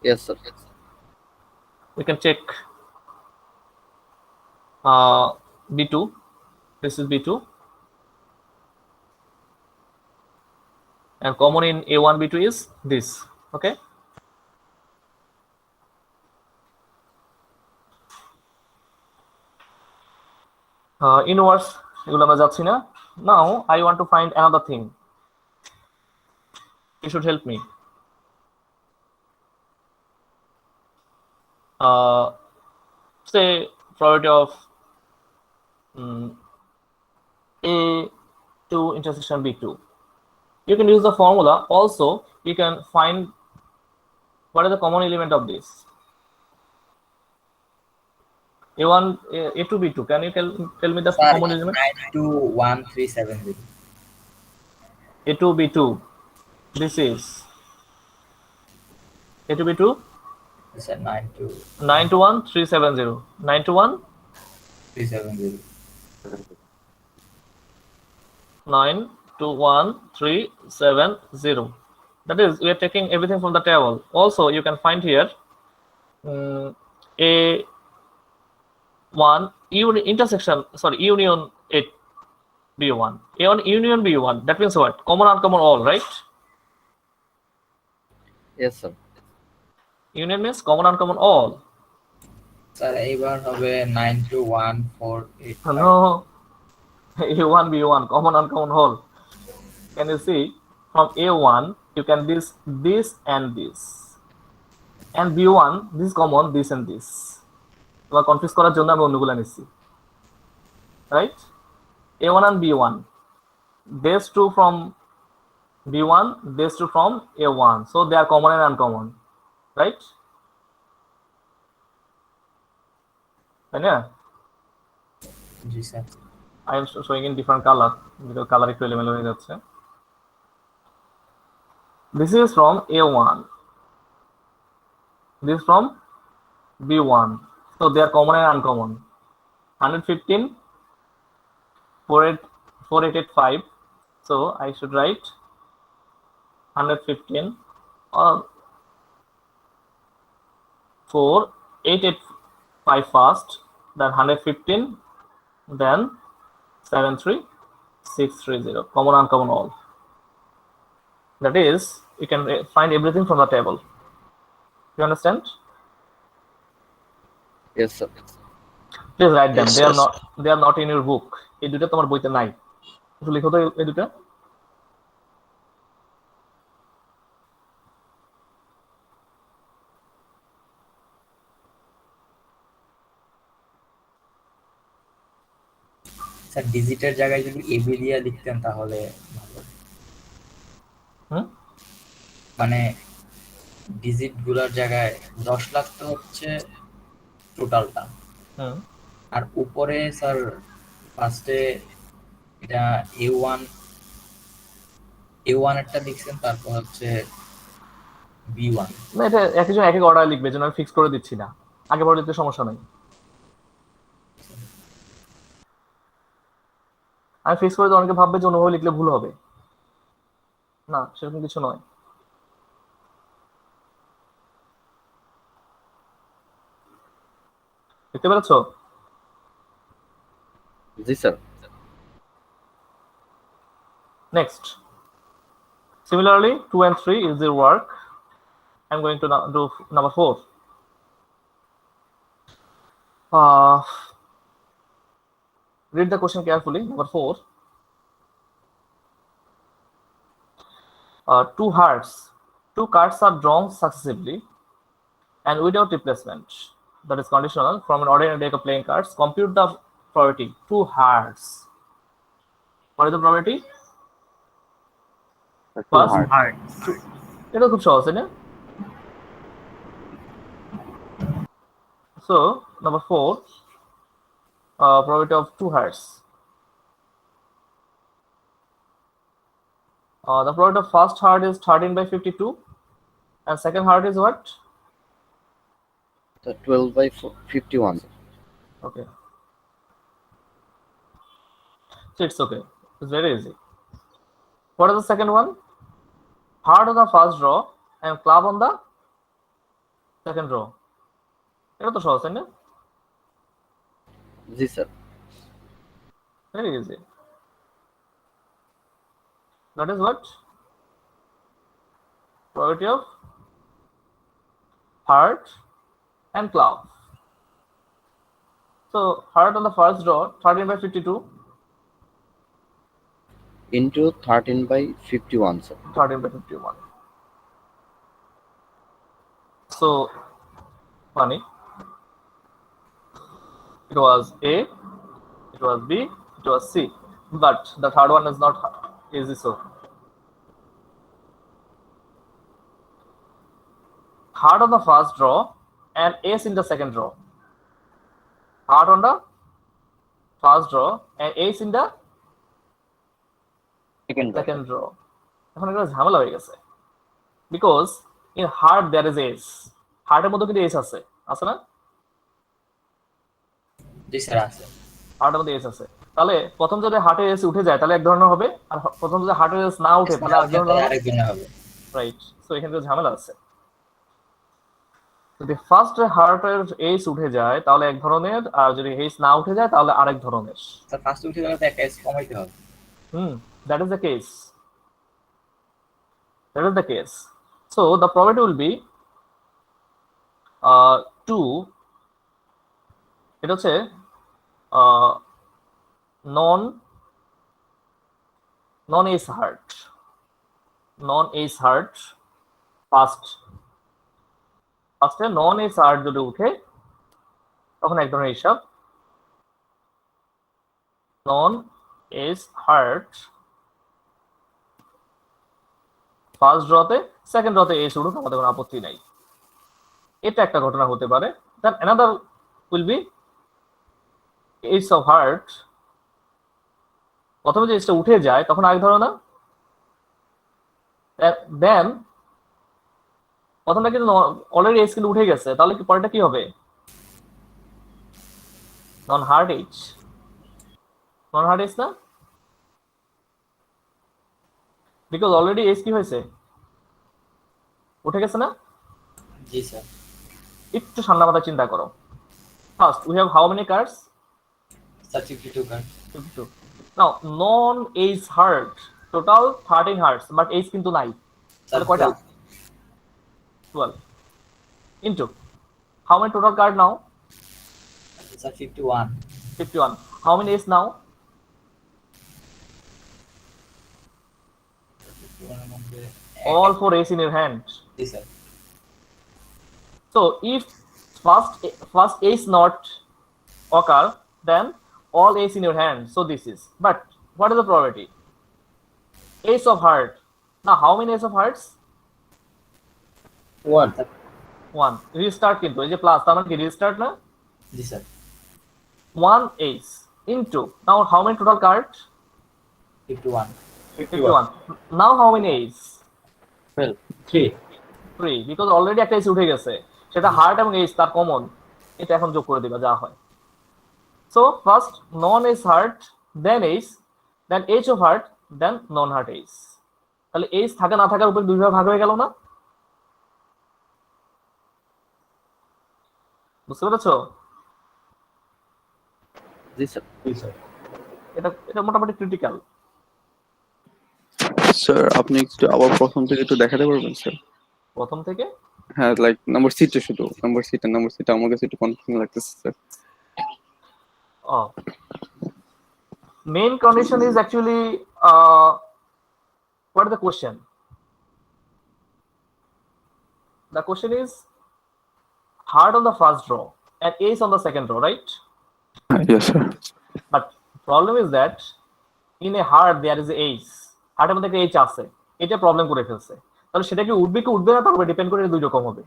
Yes, sir. We can check B2. This is B2 and common in A1 B2 is this. Okay. Inverse এগুলো আমরা যাচ্ছি না. Now I want to find another thing. You should help me. Say probability of A2 intersection B2. You can use the formula. Also, you can find what is the common element of this. A1, A2, B2. Can you tell me the Sir, common element? 921370. A2, B2. This is A2, B2. Sir, 921370. 92370. 921370. That is, we are taking everything from the table. Also, you can find here A1 union B1. A1 union B1. That means what? Common, uncommon, all, right? Yes, sir. Union means common, uncommon, all. Sir এইবার হবে 921485. No. A1 B1 common, uncommon, all. Can you see from A1 you can this and this, and B1 this common, this and this. তোমার confuse করার জন্য আমি অন্যগুলো নিচ্ছি, right? A1 and B1, these two from B1, these two from A1, so they are common and uncommon, right? তাই না? জি sir. I am showing in different color because color একটু এলোমেলো হয়ে যাচ্ছে. This is from A1. This is from B1. So they are common and uncommon. 115, 4885. So I should write 115 or 4885 first, then 115, then 73630. Common, uncommon, all. That is, you can find everything from the table. You understand? Yes, sir. Please write them. Yes, They are yes. not in your book. এই দুটো তোমার বইতে নাই. একটু লিখো তো এই দুটো. স্যার ডিজিটের জায়গায় যদি এবি দিয়ে লিখতেন তাহলে ভালো। মানে ডিজিট গুলার জায়গায় 10 লাখ তো হচ্ছে টোটালটা, আর উপরে স্যার ফার্স্টে এটা A1 একটা লিখছেন, তারপর হচ্ছে B1. না, এটা একজন এক এক অর্ডার লিখবে, যেন আমি ফিক্স করে দিচ্ছি না, আগে পরে দিতে সমস্যা নেই। আমি ফিক্স করে দিই, অনেকে ভাববে যে অন্যভাবে লিখলে ভুল হবে, না সেরকম কিছু নয়। দেখতে পেরেছো? জি sir. Next, similarly 2 and 3 is their work. I'm going to now do number 4. Read the question carefully. Number 4. 2 hearts, 2 cards are drawn successively and without replacement, that is conditional, from an ordinary deck of playing cards. Compute the probability. 2 hearts. What is the probability? First, Hearts. এটা খুব সহজ, তাই না? So number 4, probability of 2 hearts. The probability of first heart is 13/52, and second heart is what? So 12/51. Okay. So it's okay. It's very easy. What is the second one? Heart on the first row and club on the second row. এটা তো সহজ, তাই না? জি sir. Very easy. That is what? Probability of heart and club. So heart on the first row, 13/52, Into 13/51 sir. 13/51. So funny. It was A, it was B, it was C, but the third one is not easy. So heart on the first row and ace in the second row. Heart on the first row and ace in the second row. এখন একটা ঝামেলা হয়ে গেছে, because in heart there is ace. হার্টের মধ্যে কিন্তু S আছে, আছে না? জি স্যার আছে। হার্টের মধ্যে এস আছে, তাহলে প্রথম যদি হার্টের এস উঠে যায় তাহলে এক ধরনের হবে, আর প্রথম যদি হার্টের এস না উঠে তাহলে আরেক ধরনের হবে। আরেকজনের হবে। রাইট। সো এখানে তো ঝামেলা আছে। যদি ফার্স্ট হার্টের এস উঠে যায় তাহলে এক ধরনের, আর যদি এস না উঠে যায় তাহলে আরেক ধরনের। স্যার ফার্স্ট উঠে গেলে তো একটা এস কমাইতে হবে। That is the case. That is the case. So the probability will be 2. এটা হচ্ছে non ace heart, ফার্স্ট ফার্স্টে নন এস হার্ট যদি উঠে তখন এক ধরনের হিসাব, নন এস হার্ট ফার্স্ট ড্রতে, সেকেন্ড ড্রতে এস উঠুক, আমাদের কোনো আপত্তি নাই। এটা একটা ঘটনা হতে পারে। Then another will be ace of heart, প্রথমে যে এসটা উঠে যায় তখন আরেক ধরো না। দেন প্রথমটা কিন্তু অলরেডি এস কিন্তু উঠে গেছে, তাহলে কি পরেরটা কি হবে? Non heart H, non heart ace না, বিকজ অলরেডি এস কি হয়েছে, উঠে গেছে না? জি স্যার। একটু ঠান্ডা মাথায় চিন্তা করো। First we have how many cards? Sir 52 card. 52. Now non ace heart total 13 hearts, but ace কিন্তু নাই, তাহলে কয়টা? 12 into how many total card now? Sir 51। 51. How many ace now? 51 এর মধ্যে All 4 ace in your hand. G sir. So if first ace not occur, then all ace in your hand. So this is. But what is the probability? Ace of heart. Now how many ace of hearts? 1. 1. Restart কিন্তু এই যে plus, তার মানে কি restart না? জি sir. 1 ace into, now how many total cards? 51। 51. Now how many ace? 12 3 3 because already একটা H উঠে গেছে, সেটা হার্ট এবং এইচ তার কমন, এটা এখন যোগ করে দিবা যা হয়। So first non H heart, then H, then H of heart, then non heart H. তাহলে এইচ থাকা না থাকার উপর দুইভাবে ভাগ হয়ে গেল না? বুঝতে পেরেছো? জি স্যার। জি স্যার। এটা এটা মোটামুটি ক্রিটিক্যাল। স্যার আপনি একটু আবার প্রথম থেকে একটু দেখাতে পারবেন স্যার? প্রথম থেকে হ্যাঁ, লাইক নাম্বার সিটা শুধু নাম্বার সিটা আমার কাছে একটু কনফিউজিং লাগতেছে sir. main condition is actually what is the question? The question is heart on the first row and ace on the second row, right? Yes sir. But problem is that in a heart there is a ace, হার্টের মধ্যে একটা H আছে, এটা problem করে ফেলছে। তাহলে সেটা কি উঠবে কি উঠবে না তার উপর ডিপেন্ড করে দুই রকম হবে।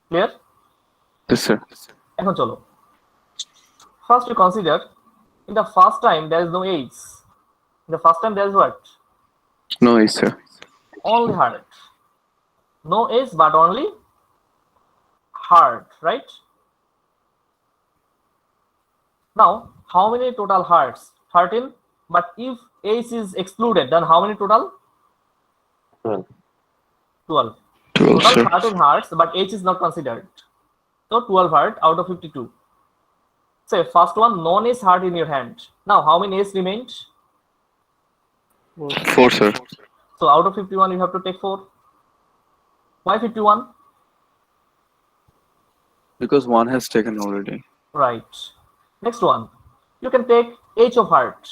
ক্লিয়ার? Yes sir. এখন চলো, first we consider in the first time there is no ace. In the first time there is what? No yes sir. Only heart. No ace but only heart, right? Now how many total hearts? 13. But if ace is excluded, then how many total? 12. 12 Total sir. 13 hearts, but H is not considered. So 12 heart out of 52. Say first one, non-ace heart in your hand. Now how many ace remained? 4 sir. So out of 51 you have to take 4. Why 51? Because one has taken already. Right. Next one, you can take H of heart.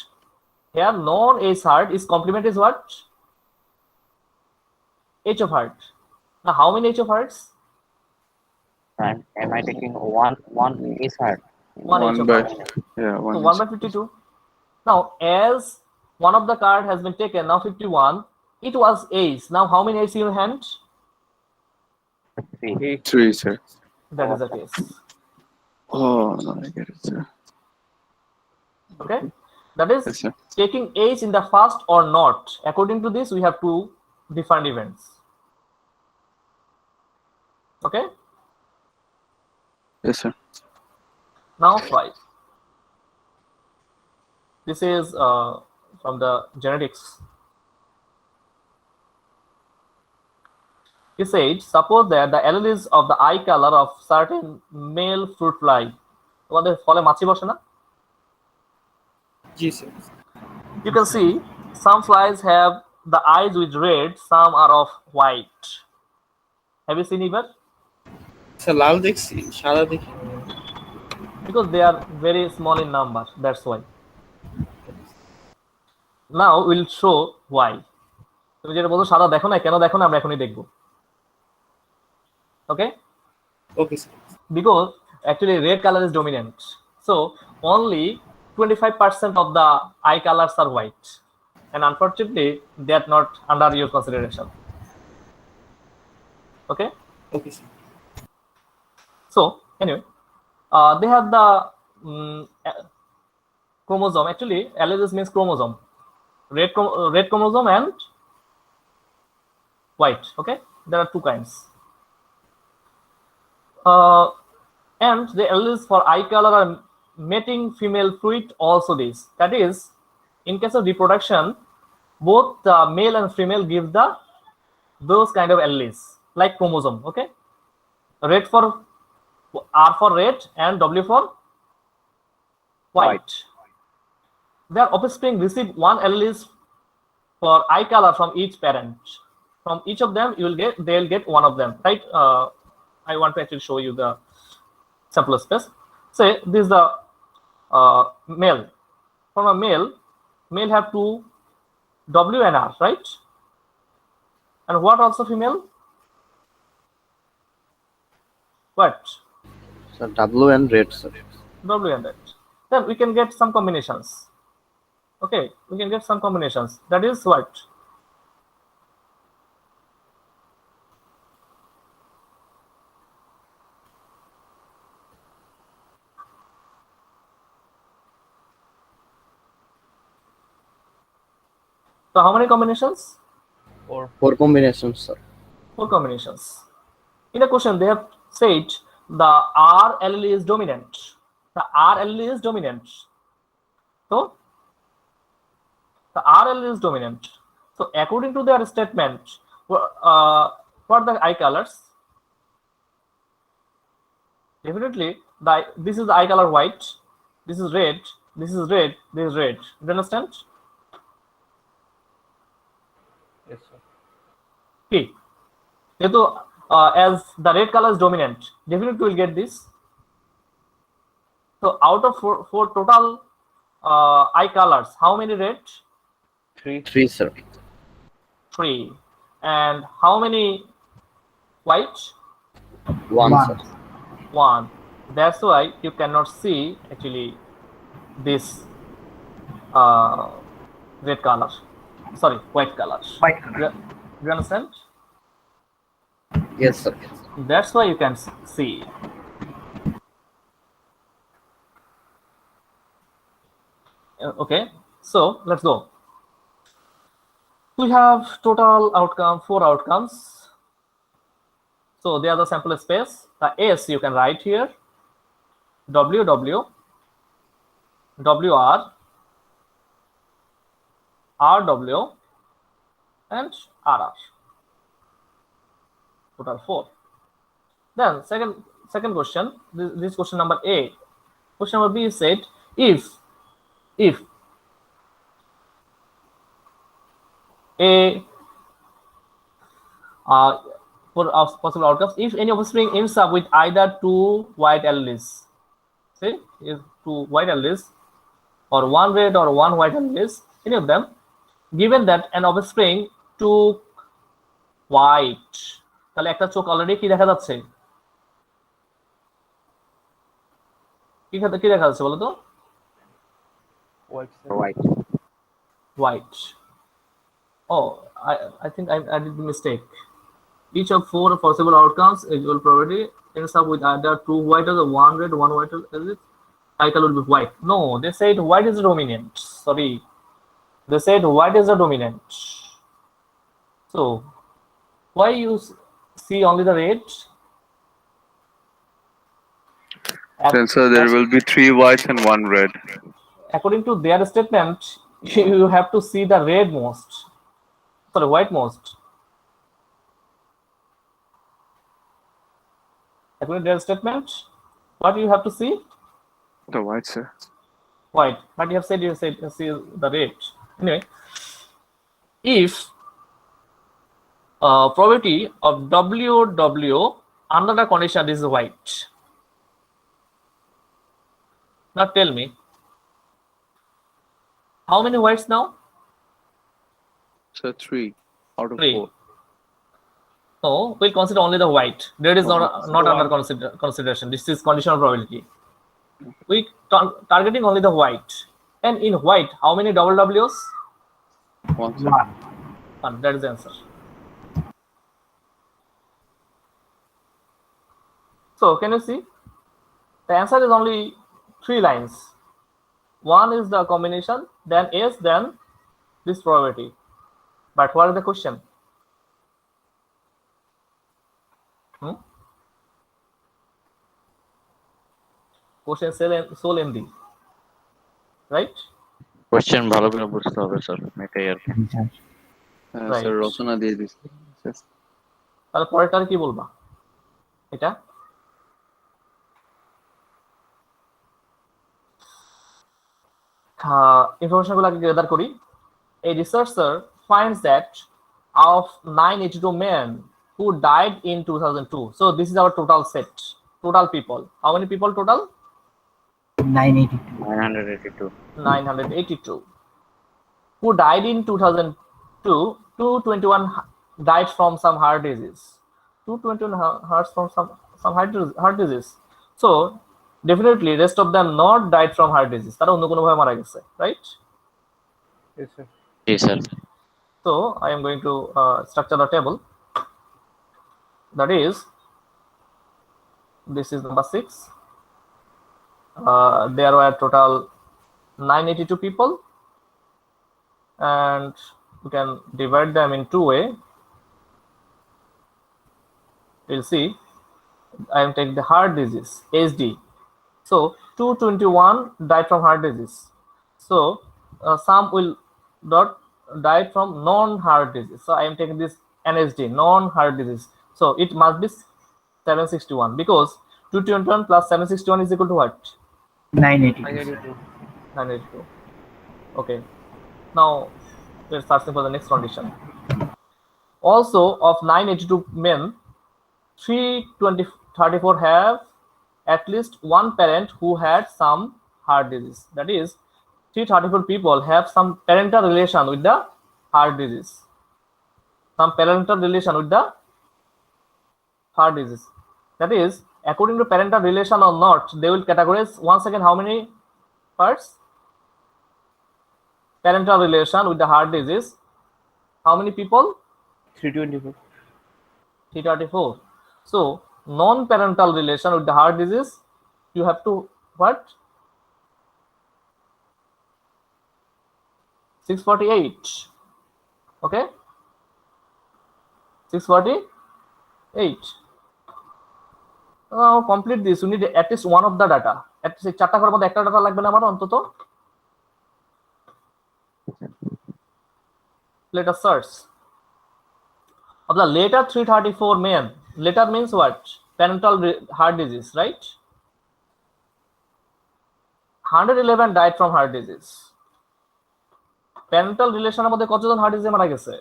Here non-ace heart is complement is what? H of heart. Now how many H of hearts? Am I taking one ace heart? One H of by heart. yeah So one. 1 by 52. Now as one of the card has been taken, now 51, it was ace. Now how many ace in your hand? 3 sir. That is the case. Oh no, I get it sir. Okay, that is Yes sir. taking ace in the first or not. According to this we have two different events. Okay, Yes sir. now 5. This is from the genetics. He said, suppose that the alleles of the eye color of certain male fruit fly. তোমাদের ফলে মাছি বসে না? জি sir. You can see some flies have the eyes with red, some are of white. Have you seen either? Sir লাল দেখছি, সাদা দেখি। Because they are very small in number, that's why. Now we'll show why. তুমি যেটা বলছো সাদা দেখো না, কেন দেখো না আমরা এখনই দেখবো। Okay? Okay sir. Because actually red color is dominant, so only 25% of the eye colors are white, and unfortunately they are not under your consideration. Okay, okay sir. so anyway, they have the chromosome. Actually alleles means chromosome, red chromosome and white. Okay, there are two kinds. And the alleles for eye color are mating female fruit also this. That is, in case of reproduction, both the male and female give the those kind of alleles like chromosome. Okay, red for R for red and W for white. Their offspring receive one alleles for eye color from each parent. From each of them, they'll get one of them. Right? I want to actually show you the simplest case. Say this is the male. From a male have two W and R, right? And what also female? What? Sir, W and red sir. W and that. Then we can get some combinations. Okay, we can get some combinations. That is what? So how many combinations? 4 combinations sir. 4 combinations. In the question, they have said the R allele is dominant. The R allele is dominant. So, the R allele is dominant. So, according to their statement, what are the eye colors? Definitely, this is the eye color white. This is red. This is red. This is red. You understand? Yes, sir. Okay. So, as the red color is dominant, definitely we'll get this. So out of four total eye colors, how many red? 3, sir. 3. And how many white? 1, One. sir. 1. That's why you cannot see actually this red color. Sorry, white color. White color. You understand? Yes, sir. That's why you can see. Okay, so let's go. We have total outcome, 4 outcomes. So they are the sample space. The S you can write here. WW, WR, RW, and RR. Total 4. Then second question. This question number A. Question number B is said if A for possible outcomes, if any offspring ends up with either 2 white alleles, say if 2 white alleles or 1 red or 1 white alleles, any of them, given that an offspring took white, তাহলে একটা চোখ already কি দেখা যাচ্ছে, কি দেখা যাচ্ছে বলো তো? White. White. Oh, I think I did the mistake. Each of 4 possible outcomes equal probability ends up with either 2 white or 1 red, 1 white, title will be white. No, they said white is the dominant. Sorry, they said white is the dominant. So why you see only the red? Then sir, there will be 3 whites and 1 red. According to their statement, you have to see the red most. Sorry, white most. According to their statement, what you have to see? The white, sir. White. But you said see the red. Anyway, if probability of WW under the condition is white. Now tell me, how many whites now? So 3 out of 3. 4. No, we'll consider only the white. Red is not under consideration. This is conditional probability. We targeting only the white. And in white, how many double W's? 1, sir. 1. That is the answer. So can you see? The answer is only 3 lines. 1 is the combination, then S, then this probability. But what is the question? Question so lengthy, right? Question ভালো করে বুঝতে হবে sir, এটাই আর কি। Right. Sir, রচনা দিয়ে দিছি। Yes. তাহলে পরেরটার কি বলবা? এটা ইনফরমেশন গুলো আগে গ্যাদার করি। A researcher finds that of 982 men who died in 2002. So this is our total set, total people. How many people total? 982. 982. Who died in 2002, 221 died from some heart disease. 221 hearts from some heart disease. So definitely rest of them not died from heart disease. তারা অন্য কোনো ভাবে মারা গেছে, right? Yes, sir. G sir. So I am going to structure the table. That is, this is number 6. There were total 982 people, and you can divide them in 2 ways. we'll see. I am taking the heart disease, HD. So 221 died from heart disease. So some will not die from non-heart disease. So I am taking this NHD, non-heart disease. So it must be 761 because 221 plus 761 is equal to what? 982. 982. Okay. Now we're searching for the next condition. Also, of 982 men, 334 have at least one parent who had some heart disease. That is, 334 people have some parental relation with the heart disease. Some parental relation with the heart disease. That is, according to parental relation or not, they will categorize once again how many parts? Parental relation with the heart disease. How many people? 324. 334. So non-parental relation with the heart disease, you have to what? 648. Okay, 648. Now complete this. You need at least one of the data. At least 4টা ঘরের মধ্যে একটা data লাগবে না আমার অন্তত. Let us search. Of the later 334 men, later means what? Parental heart disease, right? 111 died from heart disease. Parental relation এর মধ্যে কতজন heart disease মারা গেছে?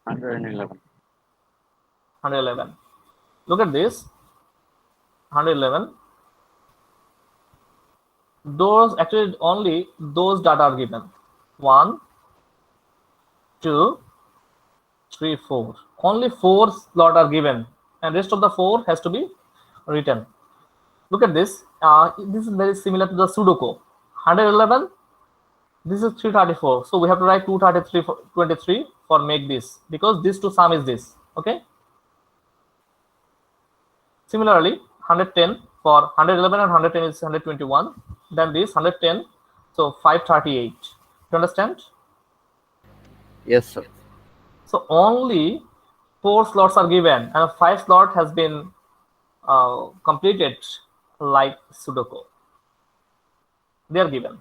111. 111. Look at this. 111. Those actually only those data are given. 1, 2, 3, 4. Only 4 slot are given, and rest of the 4 has to be written. Look at this. This is very similar to the Sudoku. 111. This is 334. So we have to write 233 for 23 for make this because this to sum is this. Okay. Similarly, 110 for 111 and 110 is 121. Then this 110. So 538. You understand? Yes, sir. So only 4 slots are given and 5 slot has been completed like Sudoku. They are given.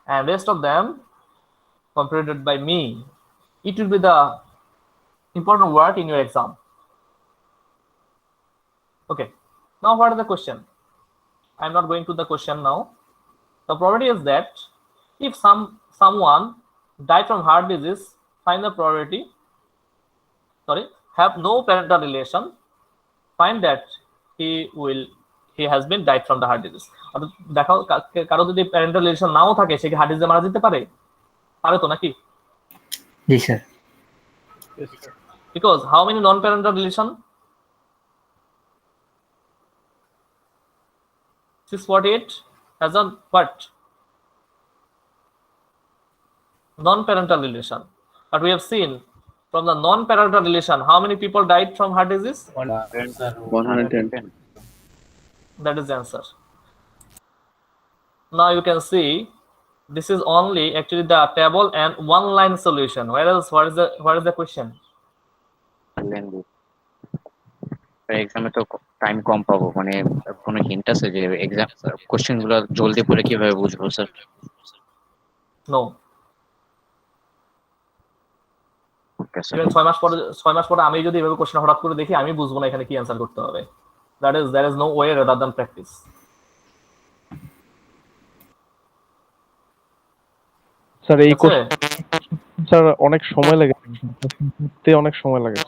And rest of them completed by me. It will be the important work in your exam. Okay. Now what is the question? I'm not going to the question now. The probability is that if someone died from heart disease, find the probability, have no parental relation, find that he has been died from the heart disease. দেখাও কারো যদি parental relation নাও থাকে সে কি heart ডিজিজে মারা যেতে পারে? পারে তো নাকি? জি sir. Because how many non-parental relation? 648 has a what? Non-parental relation. But we have seen from the non-parental relation, how many people died from heart disease? 110. That is the answer. Now you can see this is only actually the table and one line solution. Whereas what is the question? এক্সামে তো time কম পাবো, মানে কোনো hint আছে যে exam question গুলো জলদি পড়ে কিভাবে বুঝবো sir? No. Okay sir. Even 6 মাস পরে আমি যদি এভাবে কোশ্চেন হঠাৎ করে দেখি আমি বুঝবো না এখানে কি অ্যানসার করতে হবে. There is no way rather than practice. Sir এই আছে? স্যার অনেক সময় লাগে, অনেক সময় লাগে।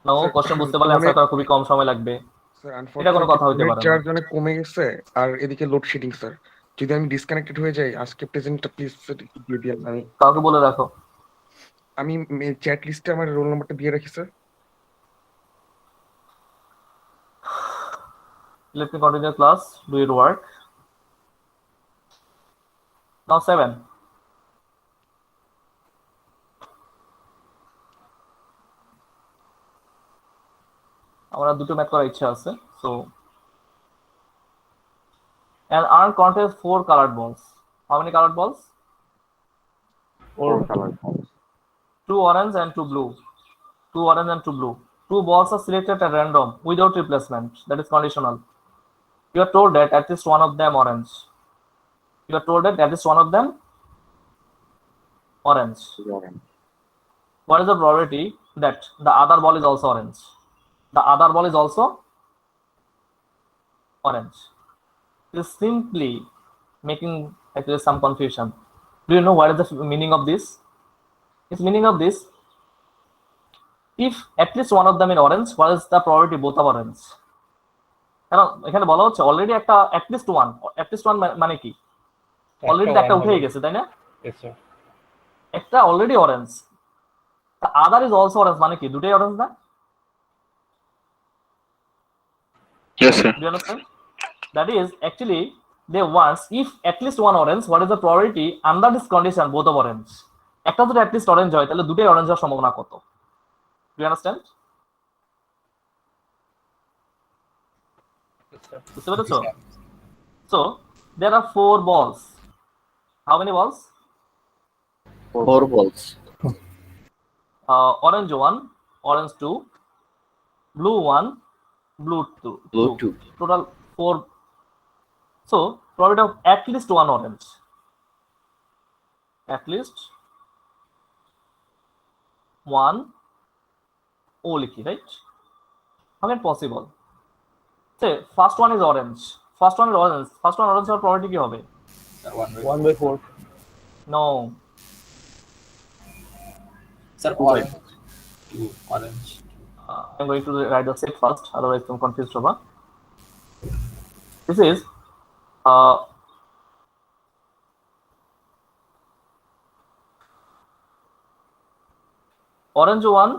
No, কোশ্চেন বুঝতে পারলে অ্যানসার করা খুবই কম সময় লাগবে। এটা কোনো কথা হইতে পারে না। চার্জ অনেক কমে গেছে আর এদিকে লোডশেডিং স্যার। যদি আমি ডিসকানেক্টেড হয়ে যাই আজকে প্রেজেন্টটা প্লিজ দিয়ে দিন। আমি কাউকে বলে রাখো। আমি চ্যাট লিস্টে আমার রোল নাম্বারটা দিয়ে রাখি sir. Let me continue class. Do your work. Now 7. আমরা দুটো ম্যাথ করার ইচ্ছা আছে। So an urn contains 4 colored balls. How many colored balls? 4 colored balls. 2 orange and 2 blue. 2 orange and 2 blue. 2 balls are selected at random without replacement. That is conditional. You are told that at least one of them orange. You are told that at least one of them orange. What is the probability that the other ball is also orange? The other ball is also orange. It is simply making actually some confusion. Do you know what is the meaning of this? Its meaning of this, if at least one of them is orange, what is the probability both are orange? কারণ এখানে বলা হচ্ছে already একটা at least one মানে কি already একটা উঠেই গেছে তাই না একটা already orange the other is also orange মানে কি দুটোই অরেঞ্জ না Yes, sir. Do you understand? That is actually they want if at least one orange, what is the probability under this condition both of orange? একটা যদি at least orange হয় তাহলে দুটোই orange হওয়ার সম্ভাবনা কত? Do you understand? So there are 4 balls. How many balls? 4 balls. Orange 1, orange 2, blue 1, blue 2. Blue 2. Total 4. So probability of at least one orange. At least one Oliki, right? How can possible? Say first one is orange. First one orange or probability কি হবে? 1/4. No. Sir, orange. 2 orange. I'm going to write the set first, otherwise I'm confused over. This is orange 1.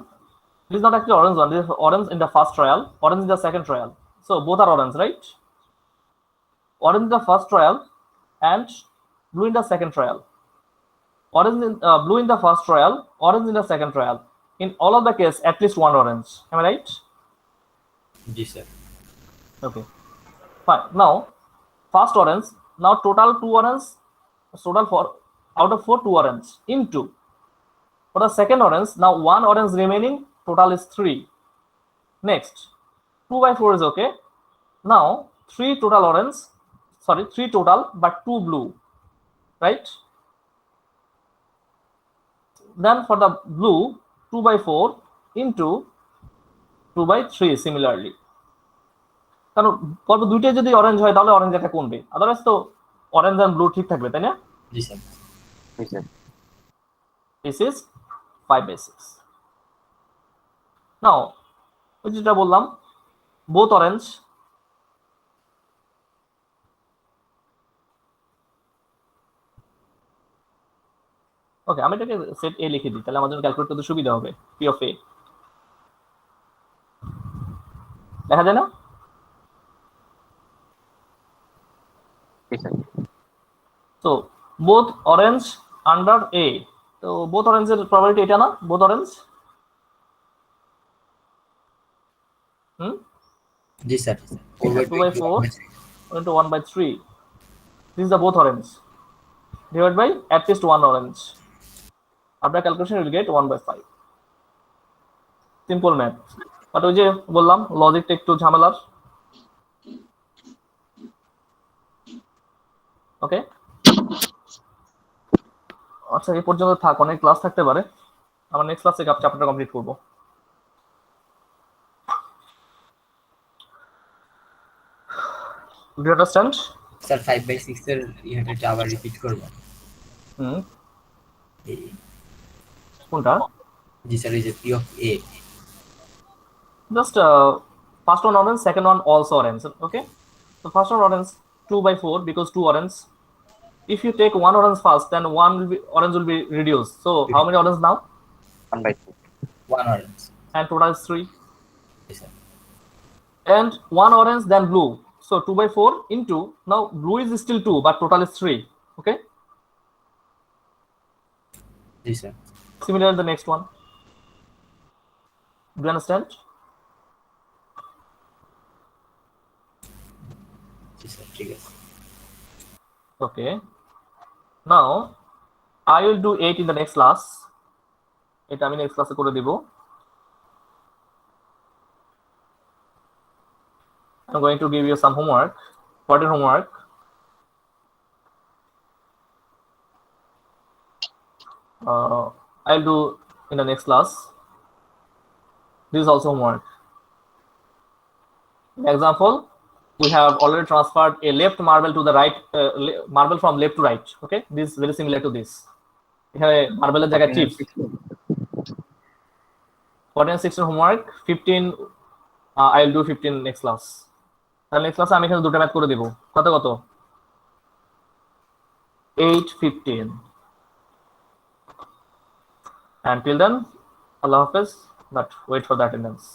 It is not actually orange 1. This is orange in the first trial, orange in the second trial. So both are orange, right? Orange in the first trial and blue in the second trial. Orange in, blue in the first trial, orange in the second trial. In all of the case, at least one orange. Am I right? Yes, sir. Okay. Fine. Now, first orange. Now total 2 orange. Total 4 out of 4, 2 orange into. For the second orange, now 1 orange remaining. Total is 3. Next, 2/4 is okay. Now 3 total orange. Sorry, 3 total, but 2 blue. Right? Then for the blue, 2/4 into 2/3 similarly. কারণ পর্ব দুইটাই যদি orange হয় তাহলে orange একটা কোনবে, otherwise তো orange and blue ঠিক থাকবে তাই না? জি স্যার। This is 5/6. Now ওই যেটা বললাম both orange. ওকে, আমি এটাকে সেট এ লিখে দিই, তাহলে আমার জন্য ক্যালকুলেট করতে সুবিধা হবে। পি অফ এ দেখা যায় না? So both orange under A. So both orange এর probability এটা না? Both orange? G sir. 2/4 into 1/3. This is the both orange. Divided by at least one orange. After calculation you will get 1/5. Simple math. But ওই যে বললাম লজিকটা একটু ঝামেলার। ওকে, আচ্ছা এই পর্যন্ত থাক, অনেক ক্লাস থাকতে পারে। আমরা নেক্সট ক্লাসে চ্যাপ্টারটা কমপ্লিট করব। Do you understand? স্যার 5/6 এর ইহাটা আবার রিপিট করব। কোনটা? জি স্যার, এই যে P of A. Just first one orange, second one also orange. Okay, so first one orange 2/4 because 2 orange. If you take one orange first, then orange will be reduced. So how many orange now? 1/2. 1 orange. And total is 3. Yes, sir. And 1 orange then blue. So 2/4 into, now blue is still 2 but total is 3. Okay. Yes, sir. Similar in the next one. Do you understand? Yes, sir. ঠিক আছে। Okay. Now I will do 8 in the next class. এটা আমি next ক্লাসে করে দিব। I'm going to give you some homework, important homework. I'll do in the next class. This is also homework. Example, we have already transferred a left marble to the right, marble from left to right. Okay, this is very similar to this. এখানে মার্বেলের জায়গায় chips 14 and 16 homework, 15 I'll do 15 next class. তাহলে next ক্লাসে আমি এখানে দুটো math করে দেব। কত কত 8 15 and till then Allah Hafiz, but wait for the attendance.